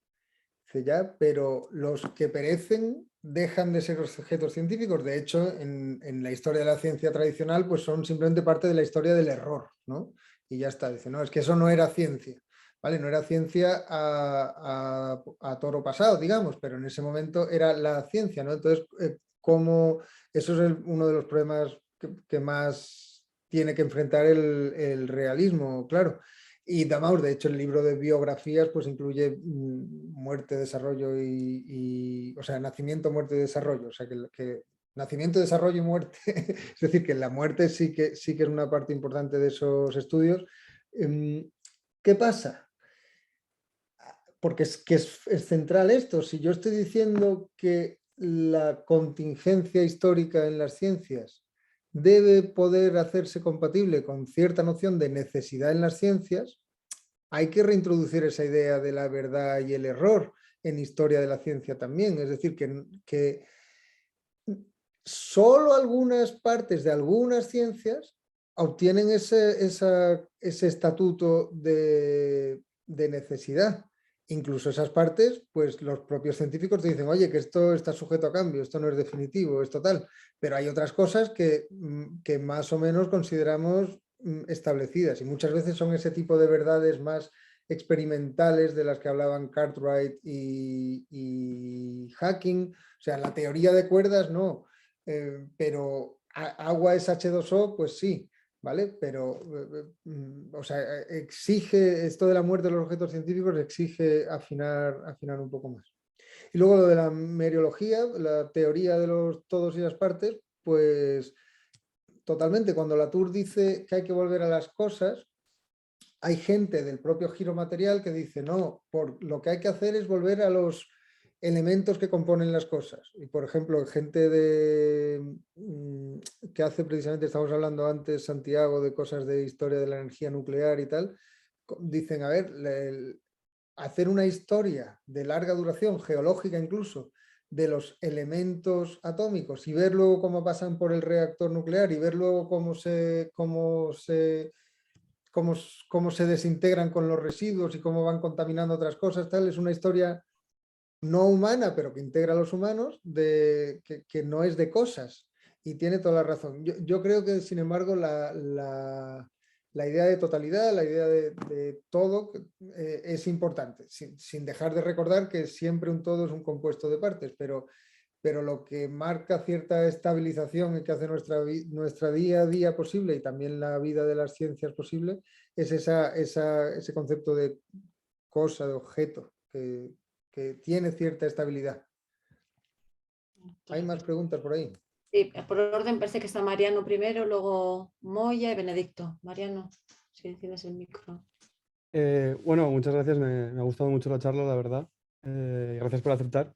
Speaker 2: dice ya, pero los que perecen dejan de ser objetos científicos. De hecho, en la historia de la ciencia tradicional, pues son simplemente parte de la historia del error, ¿no? Y ya está, dice, no, es que eso no era ciencia. ¿Vale? No era ciencia a toro pasado, digamos, pero en ese momento era la ciencia, ¿no? Entonces, ¿cómo? Eso es uno de los problemas que más tiene que enfrentar el realismo, claro. Y Damaur, de hecho, el libro de biografías pues incluye muerte, desarrollo o sea, nacimiento, muerte y desarrollo. O sea, que nacimiento, desarrollo y muerte. Es decir, que la muerte sí que es una parte importante de esos estudios. ¿Qué pasa? Porque es central esto. Si yo estoy diciendo que la contingencia histórica en las ciencias debe poder hacerse compatible con cierta noción de necesidad en las ciencias, hay que reintroducir esa idea de la verdad y el error en historia de la ciencia también. Es decir, que solo algunas partes de algunas ciencias obtienen ese estatuto de necesidad Incluso esas partes, pues los propios científicos te dicen, oye, que esto está sujeto a cambio, esto no es definitivo, es total. Pero hay otras cosas que más o menos consideramos establecidas y muchas veces son ese tipo de verdades más experimentales de las que hablaban Cartwright y Hawking. O sea, la teoría de cuerdas no, pero agua es H2O, pues sí. ¿Vale? Pero, o sea, exige, esto de la muerte de los objetos científicos exige afinar un poco más. Y luego lo de la meriología, la teoría de los todos y las partes, pues totalmente, cuando Latour dice que hay que volver a las cosas, hay gente del propio giro material que dice, no, lo que hay que hacer es volver a los elementos que componen las cosas. Y por ejemplo, gente que hace precisamente, estamos hablando antes, Santiago, de cosas de historia de la energía nuclear y tal, dicen, a ver, hacer una historia de larga duración, geológica incluso, de los elementos atómicos y ver luego cómo pasan por el reactor nuclear y ver luego cómo se desintegran con los residuos y cómo van contaminando otras cosas, tal, es una historia no humana, pero que integra a los humanos, que no es de cosas. Y tiene toda la razón. Yo creo que, sin embargo, la idea de totalidad, la idea de todo, es importante, sin dejar de recordar que siempre un todo es un compuesto de partes, pero lo que marca cierta estabilización y que hace nuestra día a día posible y también la vida de las ciencias posible es ese concepto de cosa, de objeto, que tiene cierta estabilidad. ¿Hay más preguntas por ahí?
Speaker 1: Sí, por orden parece que está Mariano primero, luego Moya y Benedicto. Mariano, si tienes el micro.
Speaker 3: Bueno, muchas gracias, me ha gustado mucho la charla, la verdad. Gracias por aceptar.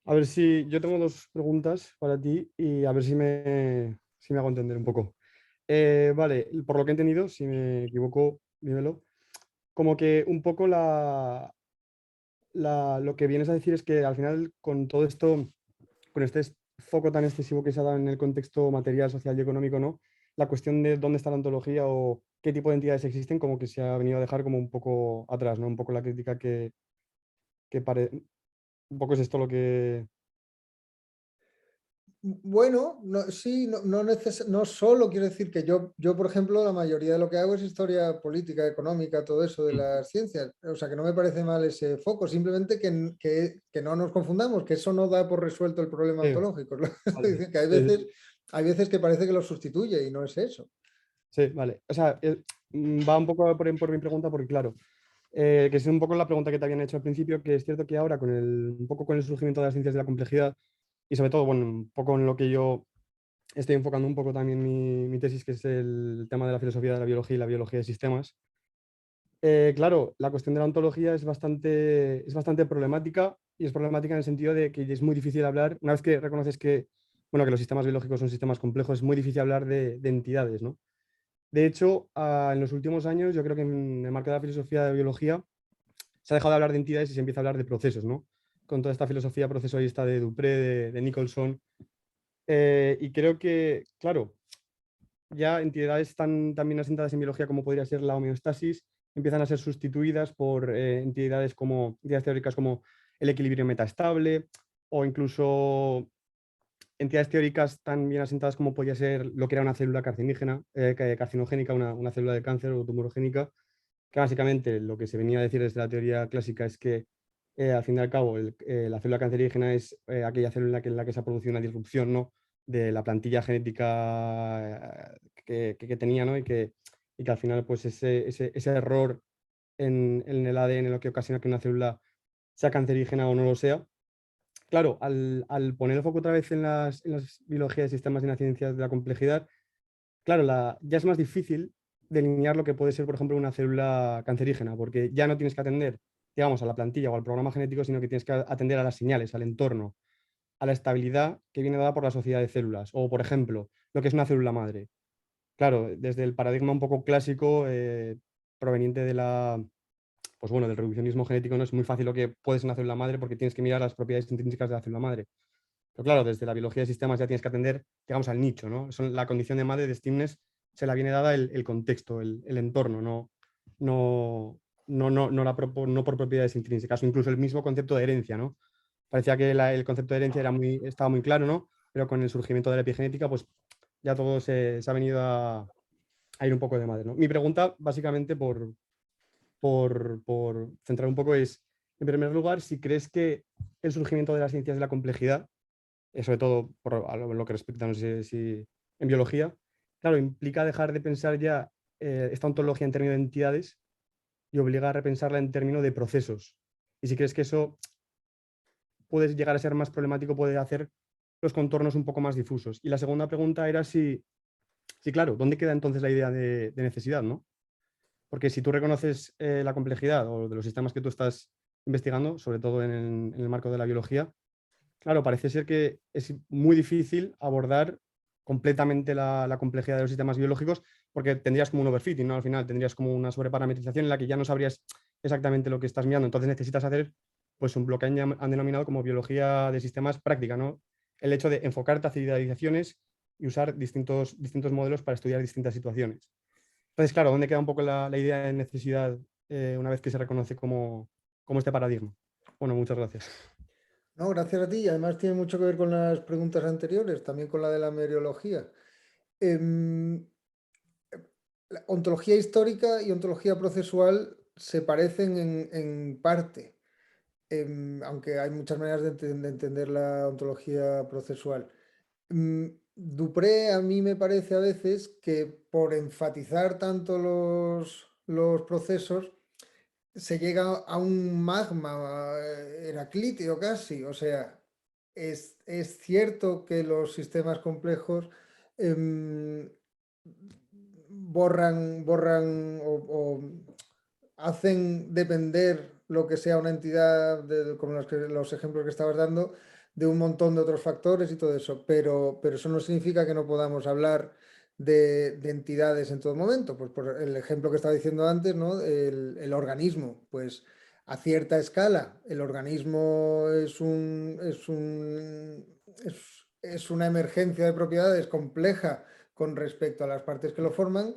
Speaker 3: A ver si yo tengo dos preguntas para ti y a ver si me hago entender un poco. Vale, por lo que he entendido, si me equivoco, dímelo. Como que un poco lo que vienes a decir es que al final con todo esto, con este foco tan excesivo que se ha dado en el contexto material, social y económico, ¿no? La cuestión de dónde está la ontología o qué tipo de entidades existen, como que se ha venido a dejar como un poco atrás, ¿no? Un poco la crítica un poco es esto lo que...
Speaker 2: Bueno, no, sí, no solo quiero decir que yo, por ejemplo, la mayoría de lo que hago es historia política, económica, todo eso de las ciencias. O sea, que no me parece mal ese foco, simplemente que no nos confundamos, que eso no da por resuelto el problema
Speaker 3: Sí,
Speaker 2: ontológico.
Speaker 3: vale.
Speaker 2: Que hay veces que parece que lo sustituye y no es eso.
Speaker 3: Sí, vale. O sea, va un poco por mi pregunta porque, claro, que es un poco la pregunta que te habían hecho al principio, que es cierto que ahora un poco con el surgimiento de las ciencias de la complejidad y sobre todo, bueno, un poco en lo que yo estoy enfocando un poco también mi tesis, que es el tema de la filosofía de la biología y la biología de sistemas. Claro, la cuestión de la ontología es bastante problemática y es problemática en el sentido de que es muy difícil hablar, una vez que reconoces que, bueno, que los sistemas biológicos son sistemas complejos, es muy difícil hablar de entidades, ¿no? De hecho, en los últimos años, yo creo que en el marco de la filosofía de biología se ha dejado de hablar de entidades y se empieza a hablar de procesos, ¿no? Con toda esta filosofía procesualista de Dupré, de Nicholson. Y creo que, claro, ya entidades tan bien asentadas en biología como podría ser la homeostasis empiezan a ser sustituidas por entidades teóricas como el equilibrio metaestable o incluso entidades teóricas tan bien asentadas como podía ser lo que era una célula carcinogénica, una célula de cáncer o tumorogénica, que básicamente lo que se venía a decir desde la teoría clásica es que al fin y al cabo la célula cancerígena es aquella célula en la que se ha producido una disrupción, ¿no? De la plantilla genética que tenía, ¿no? Y que al final pues ese error en el ADN lo que ocasiona que una célula sea cancerígena o no lo sea. Claro, al poner el foco otra vez en las biologías de sistemas y en las ciencias de la complejidad, claro, ya es más difícil delinear lo que puede ser, por ejemplo, una célula cancerígena, porque ya no tienes que atender, digamos, a la plantilla o al programa genético, sino que tienes que atender a las señales, al entorno, a la estabilidad que viene dada por la sociedad de células, o, por ejemplo, lo que es una célula madre. Claro, desde el paradigma un poco clásico, proveniente pues bueno, del reduccionismo genético, no es muy fácil lo que puede ser una célula madre porque tienes que mirar las propiedades intrínsecas de la célula madre. Pero claro, desde la biología de sistemas ya tienes que atender, digamos, al nicho, ¿no? La condición de madre de Stimnes se la viene dada el contexto, el entorno, no no por propiedades intrínsecas, o incluso el mismo concepto de herencia, ¿no? Parecía que el concepto de herencia estaba muy claro, ¿no? Pero con el surgimiento de la epigenética, pues ya todo se ha venido a ir un poco de madre, ¿no? Mi pregunta, básicamente, por centrar un poco, es, en primer lugar, si crees que el surgimiento de las ciencias de la complejidad, sobre todo a lo que respecta, no sé si en biología, claro, implica dejar de pensar ya esta ontología en términos de entidades y obliga a repensarla en términos de procesos. Y si crees que eso puede llegar a ser más problemático, puede hacer los contornos un poco más difusos. Y la segunda pregunta era si claro, ¿dónde queda entonces la idea de necesidad, ¿no? Porque si tú reconoces la complejidad o de los sistemas que tú estás investigando, sobre todo en el marco de la biología, claro, parece ser que es muy difícil abordar completamente la complejidad de los sistemas biológicos, porque tendrías como un overfitting, ¿no? Al final tendrías como una sobreparametrización en la que ya no sabrías exactamente lo que estás mirando. Entonces necesitas hacer pues lo que han denominado como biología de sistemas práctica, ¿no? El hecho de enfocarte hacia idealizaciones y usar distintos modelos para estudiar distintas situaciones. Entonces, claro, ¿dónde queda un poco la idea de necesidad una vez que se reconoce como este paradigma? Bueno, muchas gracias.
Speaker 2: No, gracias a ti. Además tiene mucho que ver con las preguntas anteriores, también con la de la meriología. La ontología histórica y ontología procesual se parecen en parte, aunque hay muchas maneras de entender la ontología procesual. Dupré a mí me parece a veces que por enfatizar tanto los procesos se llega a un magma heraclíteo casi, o sea, es cierto que los sistemas complejos borran o hacen depender lo que sea una entidad, como los ejemplos que estabas dando, de un montón de otros factores y todo eso, pero eso no significa que no podamos hablar de entidades en todo momento. Pues por el ejemplo que estaba diciendo antes, ¿no? El organismo, pues a cierta escala, el organismo es una emergencia de propiedades compleja con respecto a las partes que lo forman,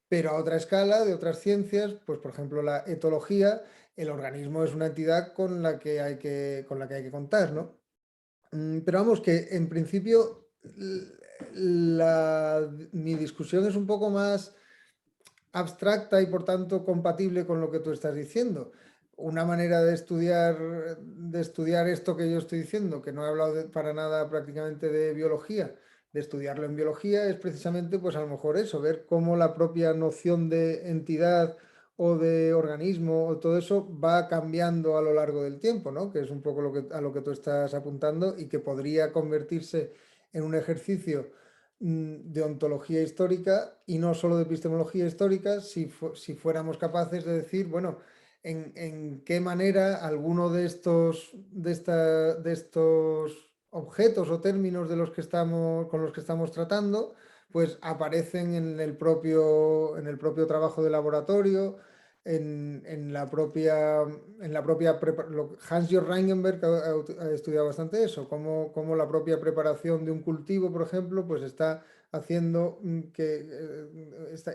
Speaker 2: pero a otra escala, de otras ciencias, pues por ejemplo la etología, el organismo es una entidad con la que hay que contar, ¿no? Pero vamos, que en principio mi discusión es un poco más abstracta y por tanto compatible con lo que tú estás diciendo. Una manera de estudiar esto que yo estoy diciendo, que no he hablado para nada prácticamente de biología, de estudiarlo en biología, es precisamente, pues a lo mejor eso, ver cómo la propia noción de entidad o de organismo o todo eso va cambiando a lo largo del tiempo, ¿no? Que es un poco a lo que tú estás apuntando y que podría convertirse en un ejercicio de ontología histórica y no solo de epistemología histórica, si fuéramos capaces de decir, bueno, en qué manera alguno de estos objetos o términos con los que estamos tratando, pues aparecen en el propio trabajo de laboratorio, en la propia Hans-Jörg Rangenberg ha estudiado bastante eso, cómo la propia preparación de un cultivo, por ejemplo, pues está haciendo que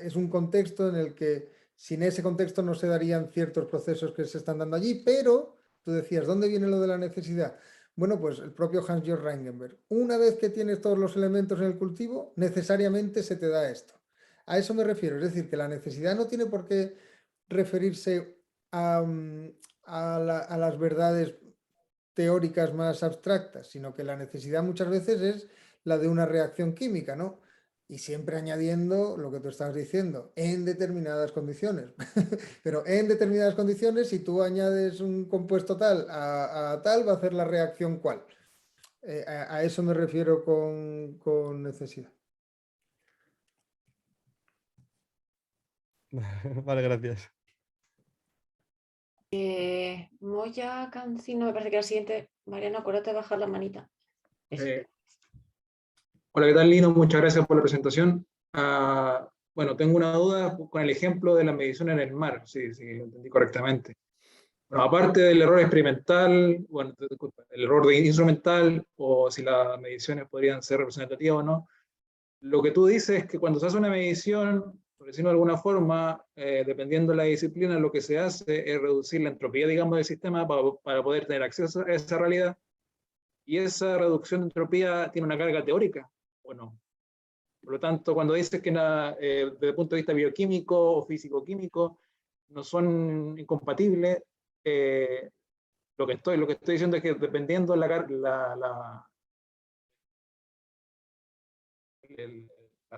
Speaker 2: es un contexto en el que sin ese contexto no se darían ciertos procesos que se están dando allí, pero tú decías, ¿dónde viene lo de la necesidad? Bueno, pues el propio Hans-Jörg Rangenberg. Una vez que tienes todos los elementos en el cultivo, necesariamente se te da esto. A eso me refiero, es decir, que la necesidad no tiene por qué referirse a las verdades teóricas más abstractas, sino que la necesidad muchas veces es la de una reacción química, ¿no? Y siempre añadiendo lo que tú estabas diciendo, en determinadas condiciones. Pero en determinadas condiciones, si tú añades un compuesto tal a tal, va a hacer la reacción cual. A eso me refiero con necesidad.
Speaker 3: Vale, gracias.
Speaker 1: Moya Cancino, me parece que la siguiente. Mariano, acuérdate de bajar la manita.
Speaker 4: Hola, ¿qué tal, Lino? Muchas gracias por la presentación. Bueno, tengo una duda con el ejemplo de la medición en el mar, si lo entendí correctamente. Bueno, aparte del error experimental, bueno, disculpa, el error de instrumental, o si las mediciones podrían ser representativas o no, lo que tú dices es que cuando se hace una medición Por decirlo de alguna forma, dependiendo de la disciplina, lo que se hace es reducir la entropía, digamos, del sistema para poder tener acceso a esa realidad. Y esa reducción de entropía tiene una carga teórica, ¿o no? Por lo tanto, cuando dices que desde el punto de vista bioquímico o físico-químico no son incompatibles, lo que estoy diciendo es que dependiendo la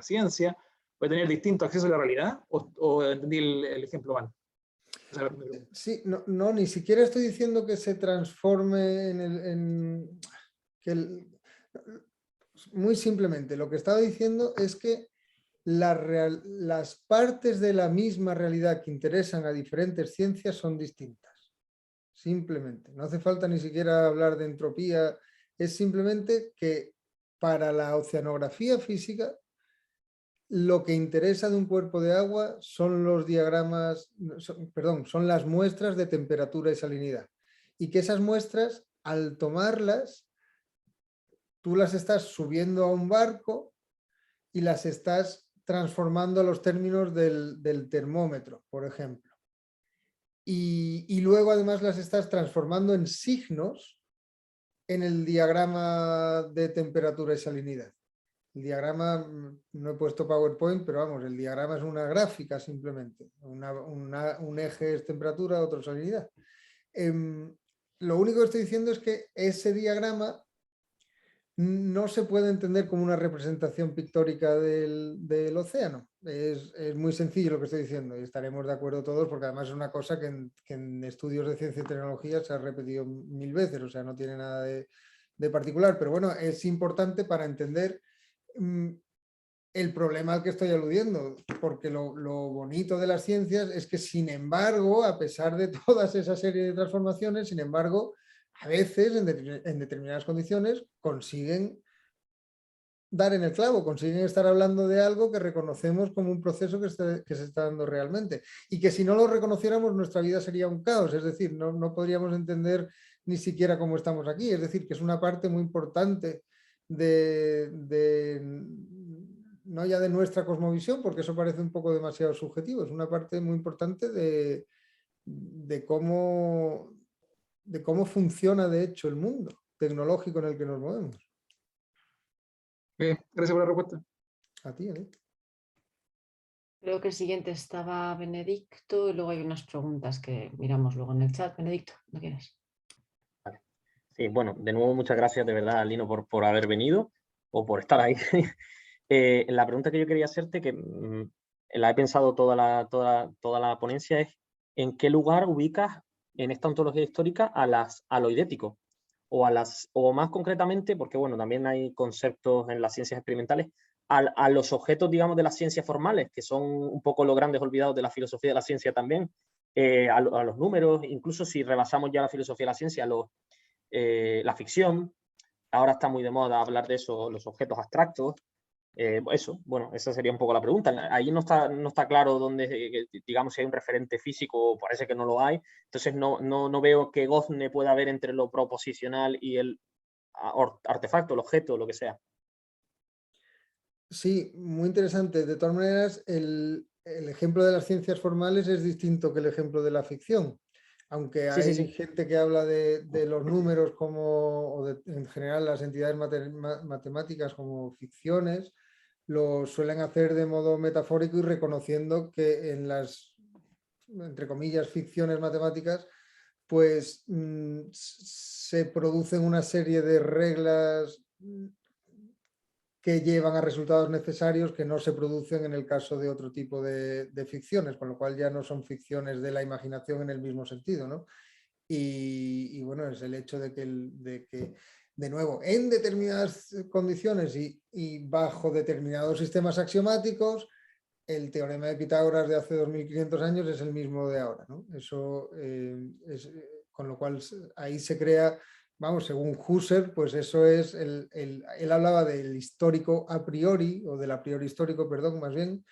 Speaker 4: ciencia, puede tener distinto acceso a la realidad, o entendí el ejemplo mal.
Speaker 2: Sí, no, ni siquiera estoy diciendo que se transforme muy simplemente, lo que estaba diciendo es que las partes de la misma realidad que interesan a diferentes ciencias son distintas. Simplemente. No hace falta ni siquiera hablar de entropía. Es simplemente que para la oceanografía física lo que interesa de un cuerpo de agua son los diagramas, son las muestras de temperatura y salinidad. Y que esas muestras, al tomarlas, tú las estás subiendo a un barco y las estás transformando a los términos del termómetro, por ejemplo. Y luego además las estás transformando en signos en el diagrama de temperatura y salinidad. El diagrama, no he puesto PowerPoint, pero vamos, el diagrama es una gráfica simplemente. Un eje es temperatura, otro salinidad. Lo único que estoy diciendo es que ese diagrama no se puede entender como una representación pictórica del océano. Es muy sencillo lo que estoy diciendo y estaremos de acuerdo todos porque además es una cosa que en estudios de ciencia y tecnología se ha repetido 1000 veces, o sea, no tiene nada de particular, pero bueno, es importante para entender el problema al que estoy aludiendo, porque lo bonito de las ciencias es que, sin embargo, a pesar de todas esa serie de transformaciones, sin embargo, a veces en determinadas condiciones consiguen dar en el clavo, consiguen estar hablando de algo que reconocemos como un proceso que se está dando realmente y que si no lo reconociéramos nuestra vida sería un caos, es decir, no podríamos entender ni siquiera cómo estamos aquí, es decir, que es una parte muy importante no ya de nuestra cosmovisión, porque eso parece un poco demasiado subjetivo, es una parte muy importante de cómo funciona de hecho el mundo tecnológico en el que nos movemos.
Speaker 4: Gracias por la respuesta.
Speaker 2: A ti, ¿eh?
Speaker 1: Creo que el siguiente estaba Benedicto y luego hay unas preguntas que miramos luego en el chat. Benedicto, ¿no quieres?
Speaker 5: Vale. Sí, bueno, de nuevo muchas gracias de verdad, Lino, por haber venido o por estar ahí. La pregunta que yo quería hacerte, que la he pensado toda la ponencia, es ¿en qué lugar ubicas en esta ontología histórica a lo idético? O más concretamente, porque bueno, también hay conceptos en las ciencias experimentales, a los objetos, digamos, de las ciencias formales, que son un poco los grandes olvidados de la filosofía de la ciencia también, a los números, incluso si rebasamos ya la filosofía de la ciencia, la ficción. Ahora está muy de moda hablar de eso, los objetos abstractos. Eso, bueno, esa sería un poco la pregunta. Ahí no está claro dónde, digamos, si hay un referente físico, parece que no lo hay. Entonces no veo qué gozne pueda haber entre lo proposicional y el artefacto, el objeto, lo que sea.
Speaker 2: Sí, muy interesante. De todas maneras, el ejemplo de las ciencias formales es distinto que el ejemplo de la ficción. Aunque hay gente que habla de los números en general las entidades matemáticas como ficciones, lo suelen hacer de modo metafórico y reconociendo que en las, entre comillas, ficciones matemáticas, pues se producen una serie de reglas que llevan a resultados necesarios que no se producen en el caso de otro tipo de ficciones, con lo cual ya no son ficciones de la imaginación en el mismo sentido, ¿no? Y bueno, es el hecho de que, de nuevo, en determinadas condiciones y bajo determinados sistemas axiomáticos, el teorema de Pitágoras de hace 2500 años es el mismo de ahora, ¿no? Eso con lo cual ahí se crea, vamos, según Husserl, pues eso es, él hablaba del histórico a priori, o del a priori histórico, perdón, más bien,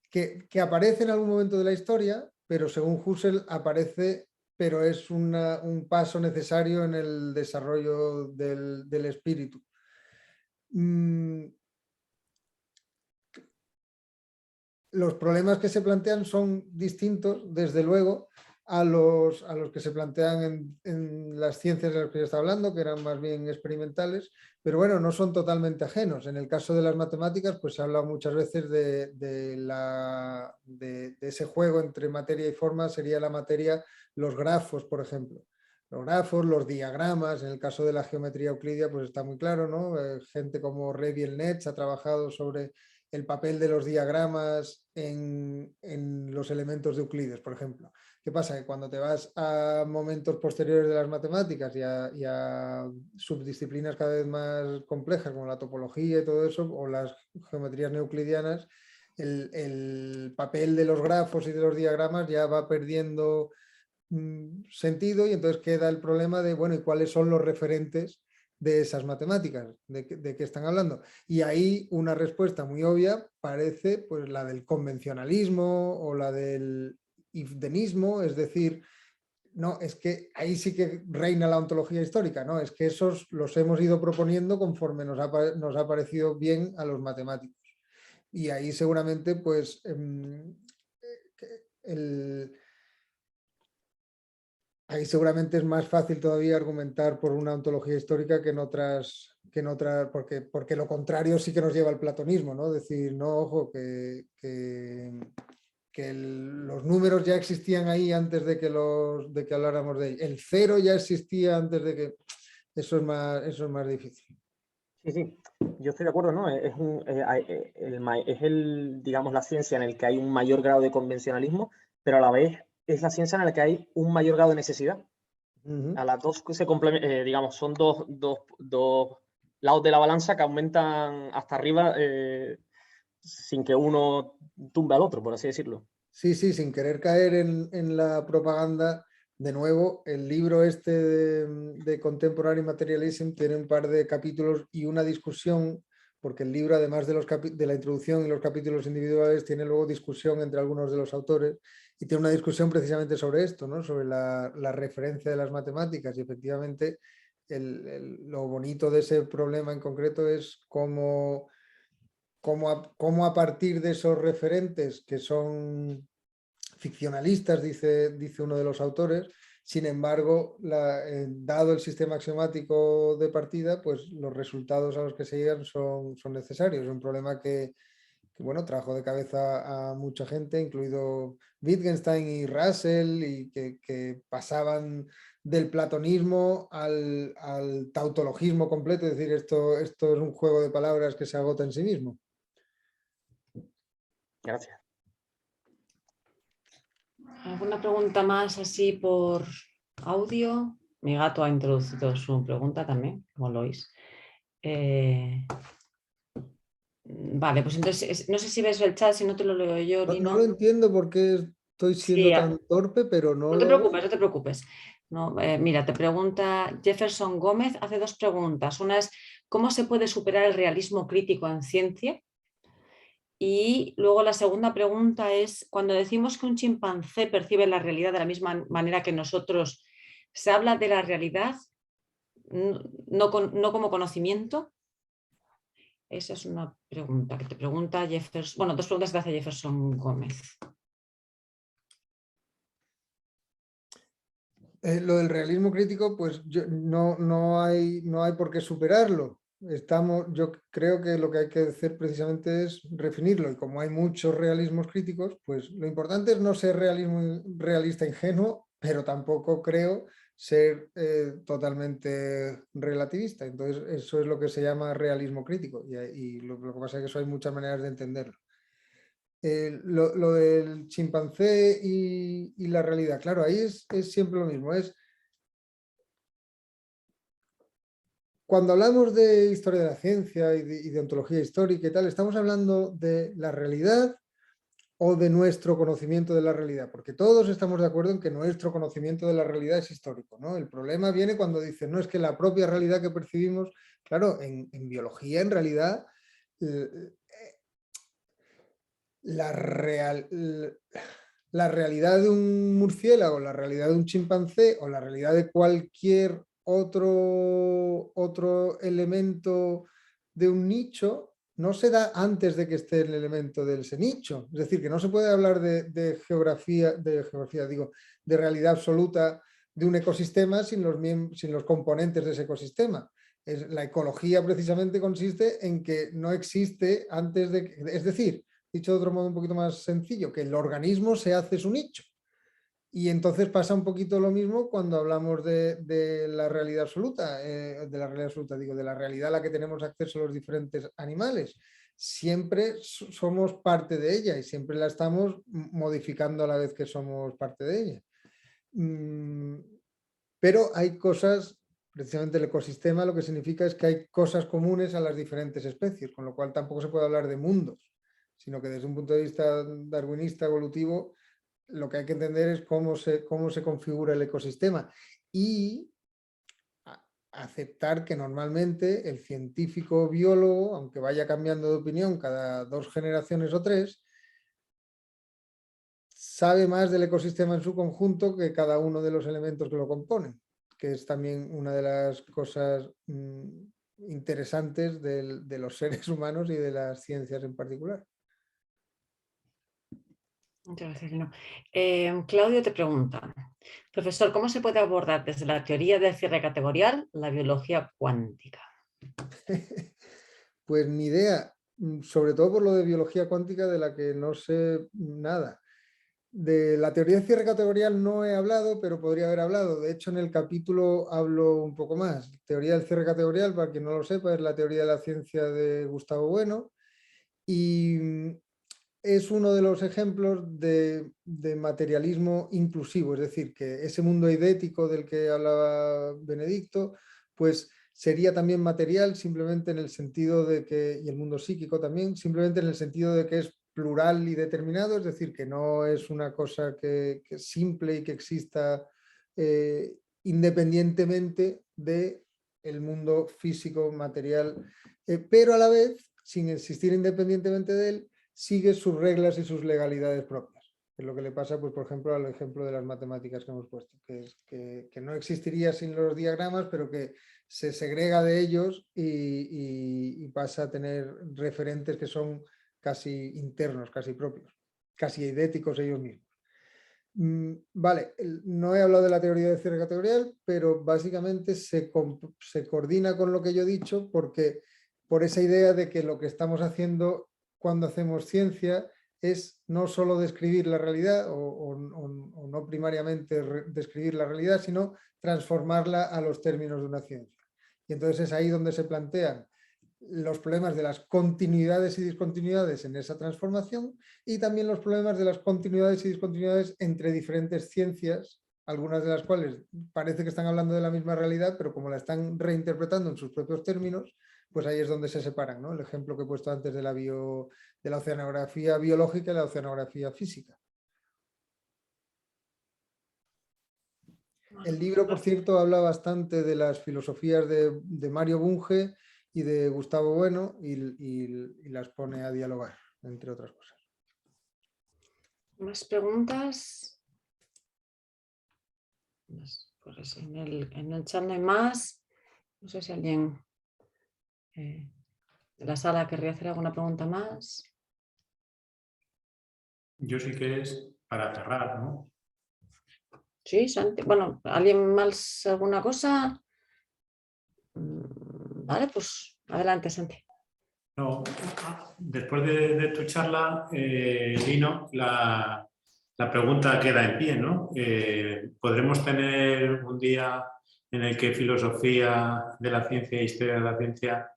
Speaker 2: que aparece en algún momento de la historia, pero según Husserl aparece, pero es un paso necesario en el desarrollo del espíritu. los problemas que se plantean son distintos, desde luego, a los que se plantean en las ciencias de las que yo estaba hablando, que eran más bien experimentales, pero bueno, no son totalmente ajenos. En el caso de las matemáticas, pues se ha hablado muchas veces de ese juego entre materia y forma, sería la materia, los grafos, por ejemplo. Los grafos, los diagramas, en el caso de la geometría euclidia, pues está muy claro, ¿no? Gente como Rey Bielnetz ha trabajado sobre el papel de los diagramas en los elementos de Euclides, por ejemplo. ¿Qué pasa? Que cuando te vas a momentos posteriores de las matemáticas y a subdisciplinas cada vez más complejas, como la topología y todo eso, o las geometrías neoeuclidianas, el papel de los grafos y de los diagramas ya va perdiendo sentido, y entonces queda el problema de, bueno, ¿y cuáles son los referentes de esas matemáticas? ¿De qué están hablando? Y ahí una respuesta muy obvia parece pues la del convencionalismo o la del ifdenismo, es decir, no, es que ahí sí que reina la ontología histórica, ¿no? Es que esos los hemos ido proponiendo conforme nos ha parecido bien a los matemáticos. Y ahí seguramente pues ahí seguramente es más fácil todavía argumentar por una ontología histórica que en otras, porque lo contrario sí que nos lleva al platonismo, ¿no? Decir, no, ojo, los números ya existían ahí antes de que habláramos de ellos. El cero ya existía antes de que... Eso es más difícil.
Speaker 5: Sí, sí, yo estoy de acuerdo, ¿no? Digamos, la ciencia en la que hay un mayor grado de convencionalismo, pero a la vez es la ciencia en la que hay un mayor grado de necesidad. A las dos se complementan, digamos, son dos lados de la balanza que aumentan hasta arriba sin que uno tumbe al otro, por así decirlo.
Speaker 2: Sí, sí, sin querer caer en la propaganda, de nuevo, el libro este de Contemporary Materialism tiene un par de capítulos y una discusión, porque el libro, además de la introducción y los capítulos individuales, tiene luego discusión entre algunos de los autores, y tiene una discusión precisamente sobre esto, ¿no? Sobre la referencia de las matemáticas, y efectivamente lo bonito de ese problema en concreto es cómo a partir de esos referentes que son ficcionalistas, dice uno de los autores, sin embargo, dado el sistema axiomático de partida, pues los resultados a los que se llegan son necesarios. Es un problema que, bueno, trajo de cabeza a mucha gente, incluido Wittgenstein y Russell, y que pasaban del platonismo al tautologismo completo, es decir, esto es un juego de palabras que se agota en sí mismo.
Speaker 5: Gracias.
Speaker 1: ¿Alguna pregunta más así por audio? Mi gato ha introducido su pregunta también, como lo oís. Vale, pues entonces, no sé si ves el chat, si no te lo leo yo, Lino.
Speaker 2: No lo entiendo por qué estoy siendo tan torpe, pero no
Speaker 1: te preocupes, no te preocupes. No, mira, te pregunta Jefferson Gómez, hace dos preguntas. Una es, ¿cómo se puede superar el realismo crítico en ciencia? Y luego la segunda pregunta es, cuando decimos que un chimpancé percibe la realidad de la misma manera que nosotros, ¿se habla de la realidad no como conocimiento? Esa es una pregunta que te pregunta Jefferson. Bueno, dos preguntas que hace Jefferson Gómez.
Speaker 2: Lo del realismo crítico, pues no hay por qué superarlo. Yo creo que lo que hay que hacer precisamente es definirlo, y como hay muchos realismos críticos, pues lo importante es no ser realista ingenuo, pero tampoco creo ser totalmente relativista. Entonces eso es lo que se llama realismo crítico, y lo que pasa es que eso hay muchas maneras de entenderlo. Lo del chimpancé y la realidad, claro, ahí es siempre lo mismo. Cuando hablamos de historia de la ciencia y de ontología histórica y tal, ¿estamos hablando de la realidad o de nuestro conocimiento de la realidad? Porque todos estamos de acuerdo en que nuestro conocimiento de la realidad es histórico, ¿no? El problema viene cuando dicen, no, es que la propia realidad que percibimos, claro, en biología, en realidad, la realidad de un murciélago, la realidad de un chimpancé o la realidad de cualquier otro elemento de un nicho no se da antes de que esté el elemento del nicho. Es decir, que no se puede hablar de realidad absoluta de un ecosistema sin los componentes de ese ecosistema. La ecología precisamente consiste en que no existe antes de que, es decir, dicho de otro modo un poquito más sencillo, que el organismo se hace su nicho. Y entonces pasa un poquito lo mismo cuando hablamos de la realidad absoluta, de la realidad a la que tenemos acceso los diferentes animales. Siempre somos parte de ella y siempre la estamos modificando a la vez que somos parte de ella. Pero hay cosas, precisamente el ecosistema lo que significa es que hay cosas comunes a las diferentes especies, con lo cual tampoco se puede hablar de mundos, sino que desde un punto de vista darwinista, evolutivo, lo que hay que entender es cómo se configura el ecosistema y aceptar que normalmente el científico biólogo, aunque vaya cambiando de opinión cada 2 generaciones o 3, sabe más del ecosistema en su conjunto que cada uno de los elementos que lo componen, que es también una de las cosas interesantes de los seres humanos y de las ciencias en particular.
Speaker 1: Muchas gracias, Lino. Claudio te pregunta, profesor, ¿cómo se puede abordar desde la teoría del cierre categorial la biología cuántica?
Speaker 2: Pues ni idea, sobre todo por lo de biología cuántica de la que no sé nada. De la teoría de cierre categorial no he hablado, pero podría haber hablado. De hecho, en el capítulo hablo un poco más. Teoría del cierre categorial, para quien no lo sepa, es la teoría de la ciencia de Gustavo Bueno y es uno de los ejemplos de materialismo inclusivo, es decir, que ese mundo eidético del que hablaba Benedicto, pues sería también material simplemente en el sentido de que, y el mundo psíquico también, simplemente en el sentido de que es plural y determinado, es decir, que no es una cosa que es simple y que exista independientemente del mundo físico, material, pero a la vez, sin existir independientemente de él, sigue sus reglas y sus legalidades propias. Es lo que le pasa, pues, por ejemplo, al ejemplo de las matemáticas que hemos puesto, que no existiría sin los diagramas, pero que se segrega de ellos y pasa a tener referentes que son casi internos, casi propios, casi eidéticos ellos mismos. Vale, no he hablado de la teoría de cierre categorial, pero básicamente se coordina con lo que yo he dicho porque por esa idea de que lo que estamos haciendo cuando hacemos ciencia es no solo describir la realidad o no primariamente describir la realidad, sino transformarla a los términos de una ciencia. Y entonces es ahí donde se plantean los problemas de las continuidades y discontinuidades en esa transformación y también los problemas de las continuidades y discontinuidades entre diferentes ciencias, algunas de las cuales parece que están hablando de la misma realidad, pero como la están reinterpretando en sus propios términos, pues ahí es donde se separan, ¿no? El ejemplo que he puesto antes de la oceanografía biológica y la oceanografía física. El libro, por cierto, habla bastante de las filosofías de Mario Bunge y de Gustavo Bueno y las pone a dialogar, entre otras cosas.
Speaker 1: ¿Más preguntas? Pues en el chat no hay más. No sé si alguien de la sala querría hacer alguna pregunta más.
Speaker 6: Yo sí que es para cerrar, ¿no?
Speaker 1: Sí, Santi. Bueno, ¿alguien más alguna cosa? Vale, pues adelante, Santi.
Speaker 6: No, después de tu charla, Lino, la pregunta queda en pie, ¿no? ¿Podremos tener un día en el que filosofía de la ciencia e historia de la ciencia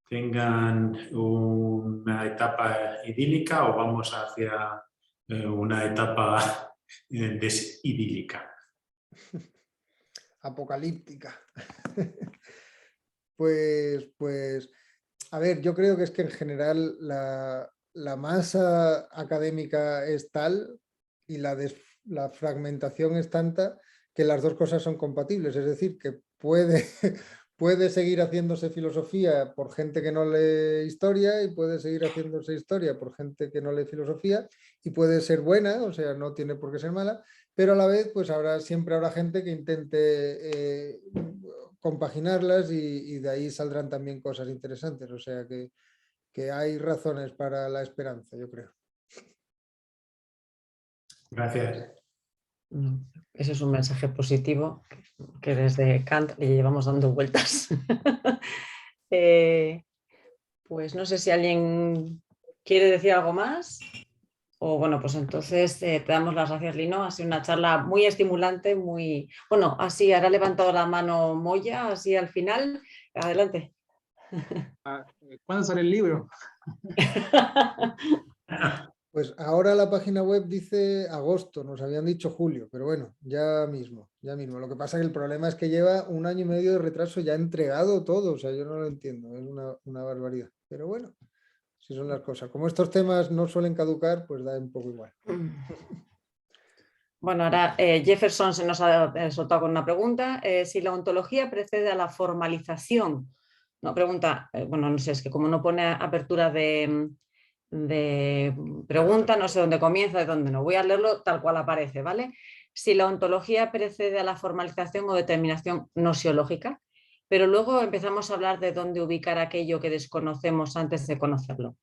Speaker 6: tengan una etapa idílica o vamos hacia una etapa desidílica?
Speaker 2: Apocalíptica. Pues, a ver, yo creo que es que en general la masa académica es tal y la fragmentación es tanta que las dos cosas son compatibles, es decir, que puede seguir haciéndose filosofía por gente que no lee historia y puede seguir haciéndose historia por gente que no lee filosofía y puede ser buena, o sea, no tiene por qué ser mala, pero a la vez pues siempre habrá gente que intente compaginarlas y de ahí saldrán también cosas interesantes, o sea que que hay razones para la esperanza, yo creo.
Speaker 6: Gracias.
Speaker 1: Ese es un mensaje positivo que desde Kant le llevamos dando vueltas. Pues no sé si alguien quiere decir algo más. O bueno, pues entonces te damos las gracias, Lino. Ha sido una charla muy estimulante, muy... Bueno, así, ahora ha levantado la mano Moya, así al final. Adelante.
Speaker 4: ¿Cuándo sale el libro?
Speaker 2: Pues ahora la página web dice agosto, nos habían dicho julio, pero bueno, ya mismo, ya mismo. Lo que pasa es que el problema es que lleva 1 año y medio de retraso ya entregado todo, o sea, yo no lo entiendo, es una barbaridad. Pero bueno, así son las cosas. Como estos temas no suelen caducar, pues da un poco igual.
Speaker 1: Bueno, ahora Jefferson se nos ha soltado con una pregunta. Si la ontología precede a la formalización, no pregunta, bueno, no sé, es que como no pone apertura de pregunta, no sé dónde comienza, de dónde no. Voy a leerlo tal cual aparece, ¿vale? Si la ontología precede a la formalización o determinación nosiológica, pero luego empezamos a hablar de dónde ubicar aquello que desconocemos antes de conocerlo.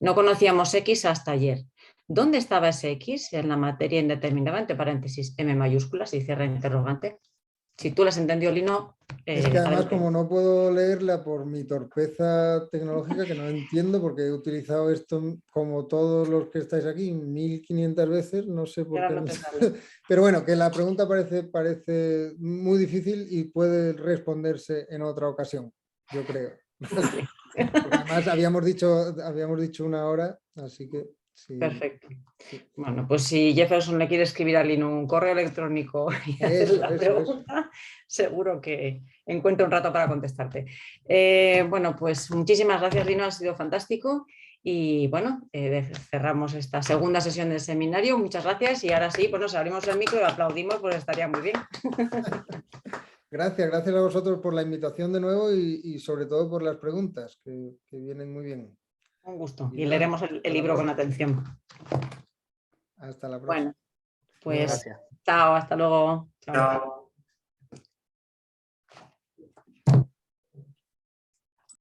Speaker 1: No conocíamos X hasta ayer. ¿Dónde estaba ese X en la materia indeterminada, entre paréntesis, M mayúsculas y cierra interrogante? Si tú lo has entendido, Lino.
Speaker 2: Es que además,
Speaker 1: adelante.
Speaker 2: como no puedo leerla por mi torpeza tecnológica, que no entiendo porque he utilizado esto como todos los que estáis aquí 1500 veces, no sé por
Speaker 1: Ahora
Speaker 2: qué.
Speaker 1: no te sale.
Speaker 2: Pero bueno, que la pregunta parece muy difícil y puede responderse en otra ocasión, yo creo. Porque además habíamos dicho 1 hora, así que sí.
Speaker 1: Perfecto.
Speaker 2: Sí.
Speaker 1: Bueno, pues si Jefferson le quiere escribir a Lino un correo electrónico y hacerle la pregunta, seguro que encuentra un rato para contestarte. Bueno, pues muchísimas gracias, Lino, ha sido fantástico. Y bueno, cerramos esta segunda sesión del seminario. Muchas gracias y ahora sí, pues nos abrimos el micro y aplaudimos, pues estaría muy bien.
Speaker 2: Gracias a vosotros por la invitación de nuevo y sobre todo por las preguntas, que vienen muy bien.
Speaker 1: Un gusto.
Speaker 2: Y
Speaker 1: Y
Speaker 2: nada,
Speaker 1: leeremos el libro con atención.
Speaker 2: Hasta la próxima.
Speaker 1: Bueno, pues
Speaker 5: Gracias.
Speaker 1: chao, hasta luego. Chao.
Speaker 6: Chao.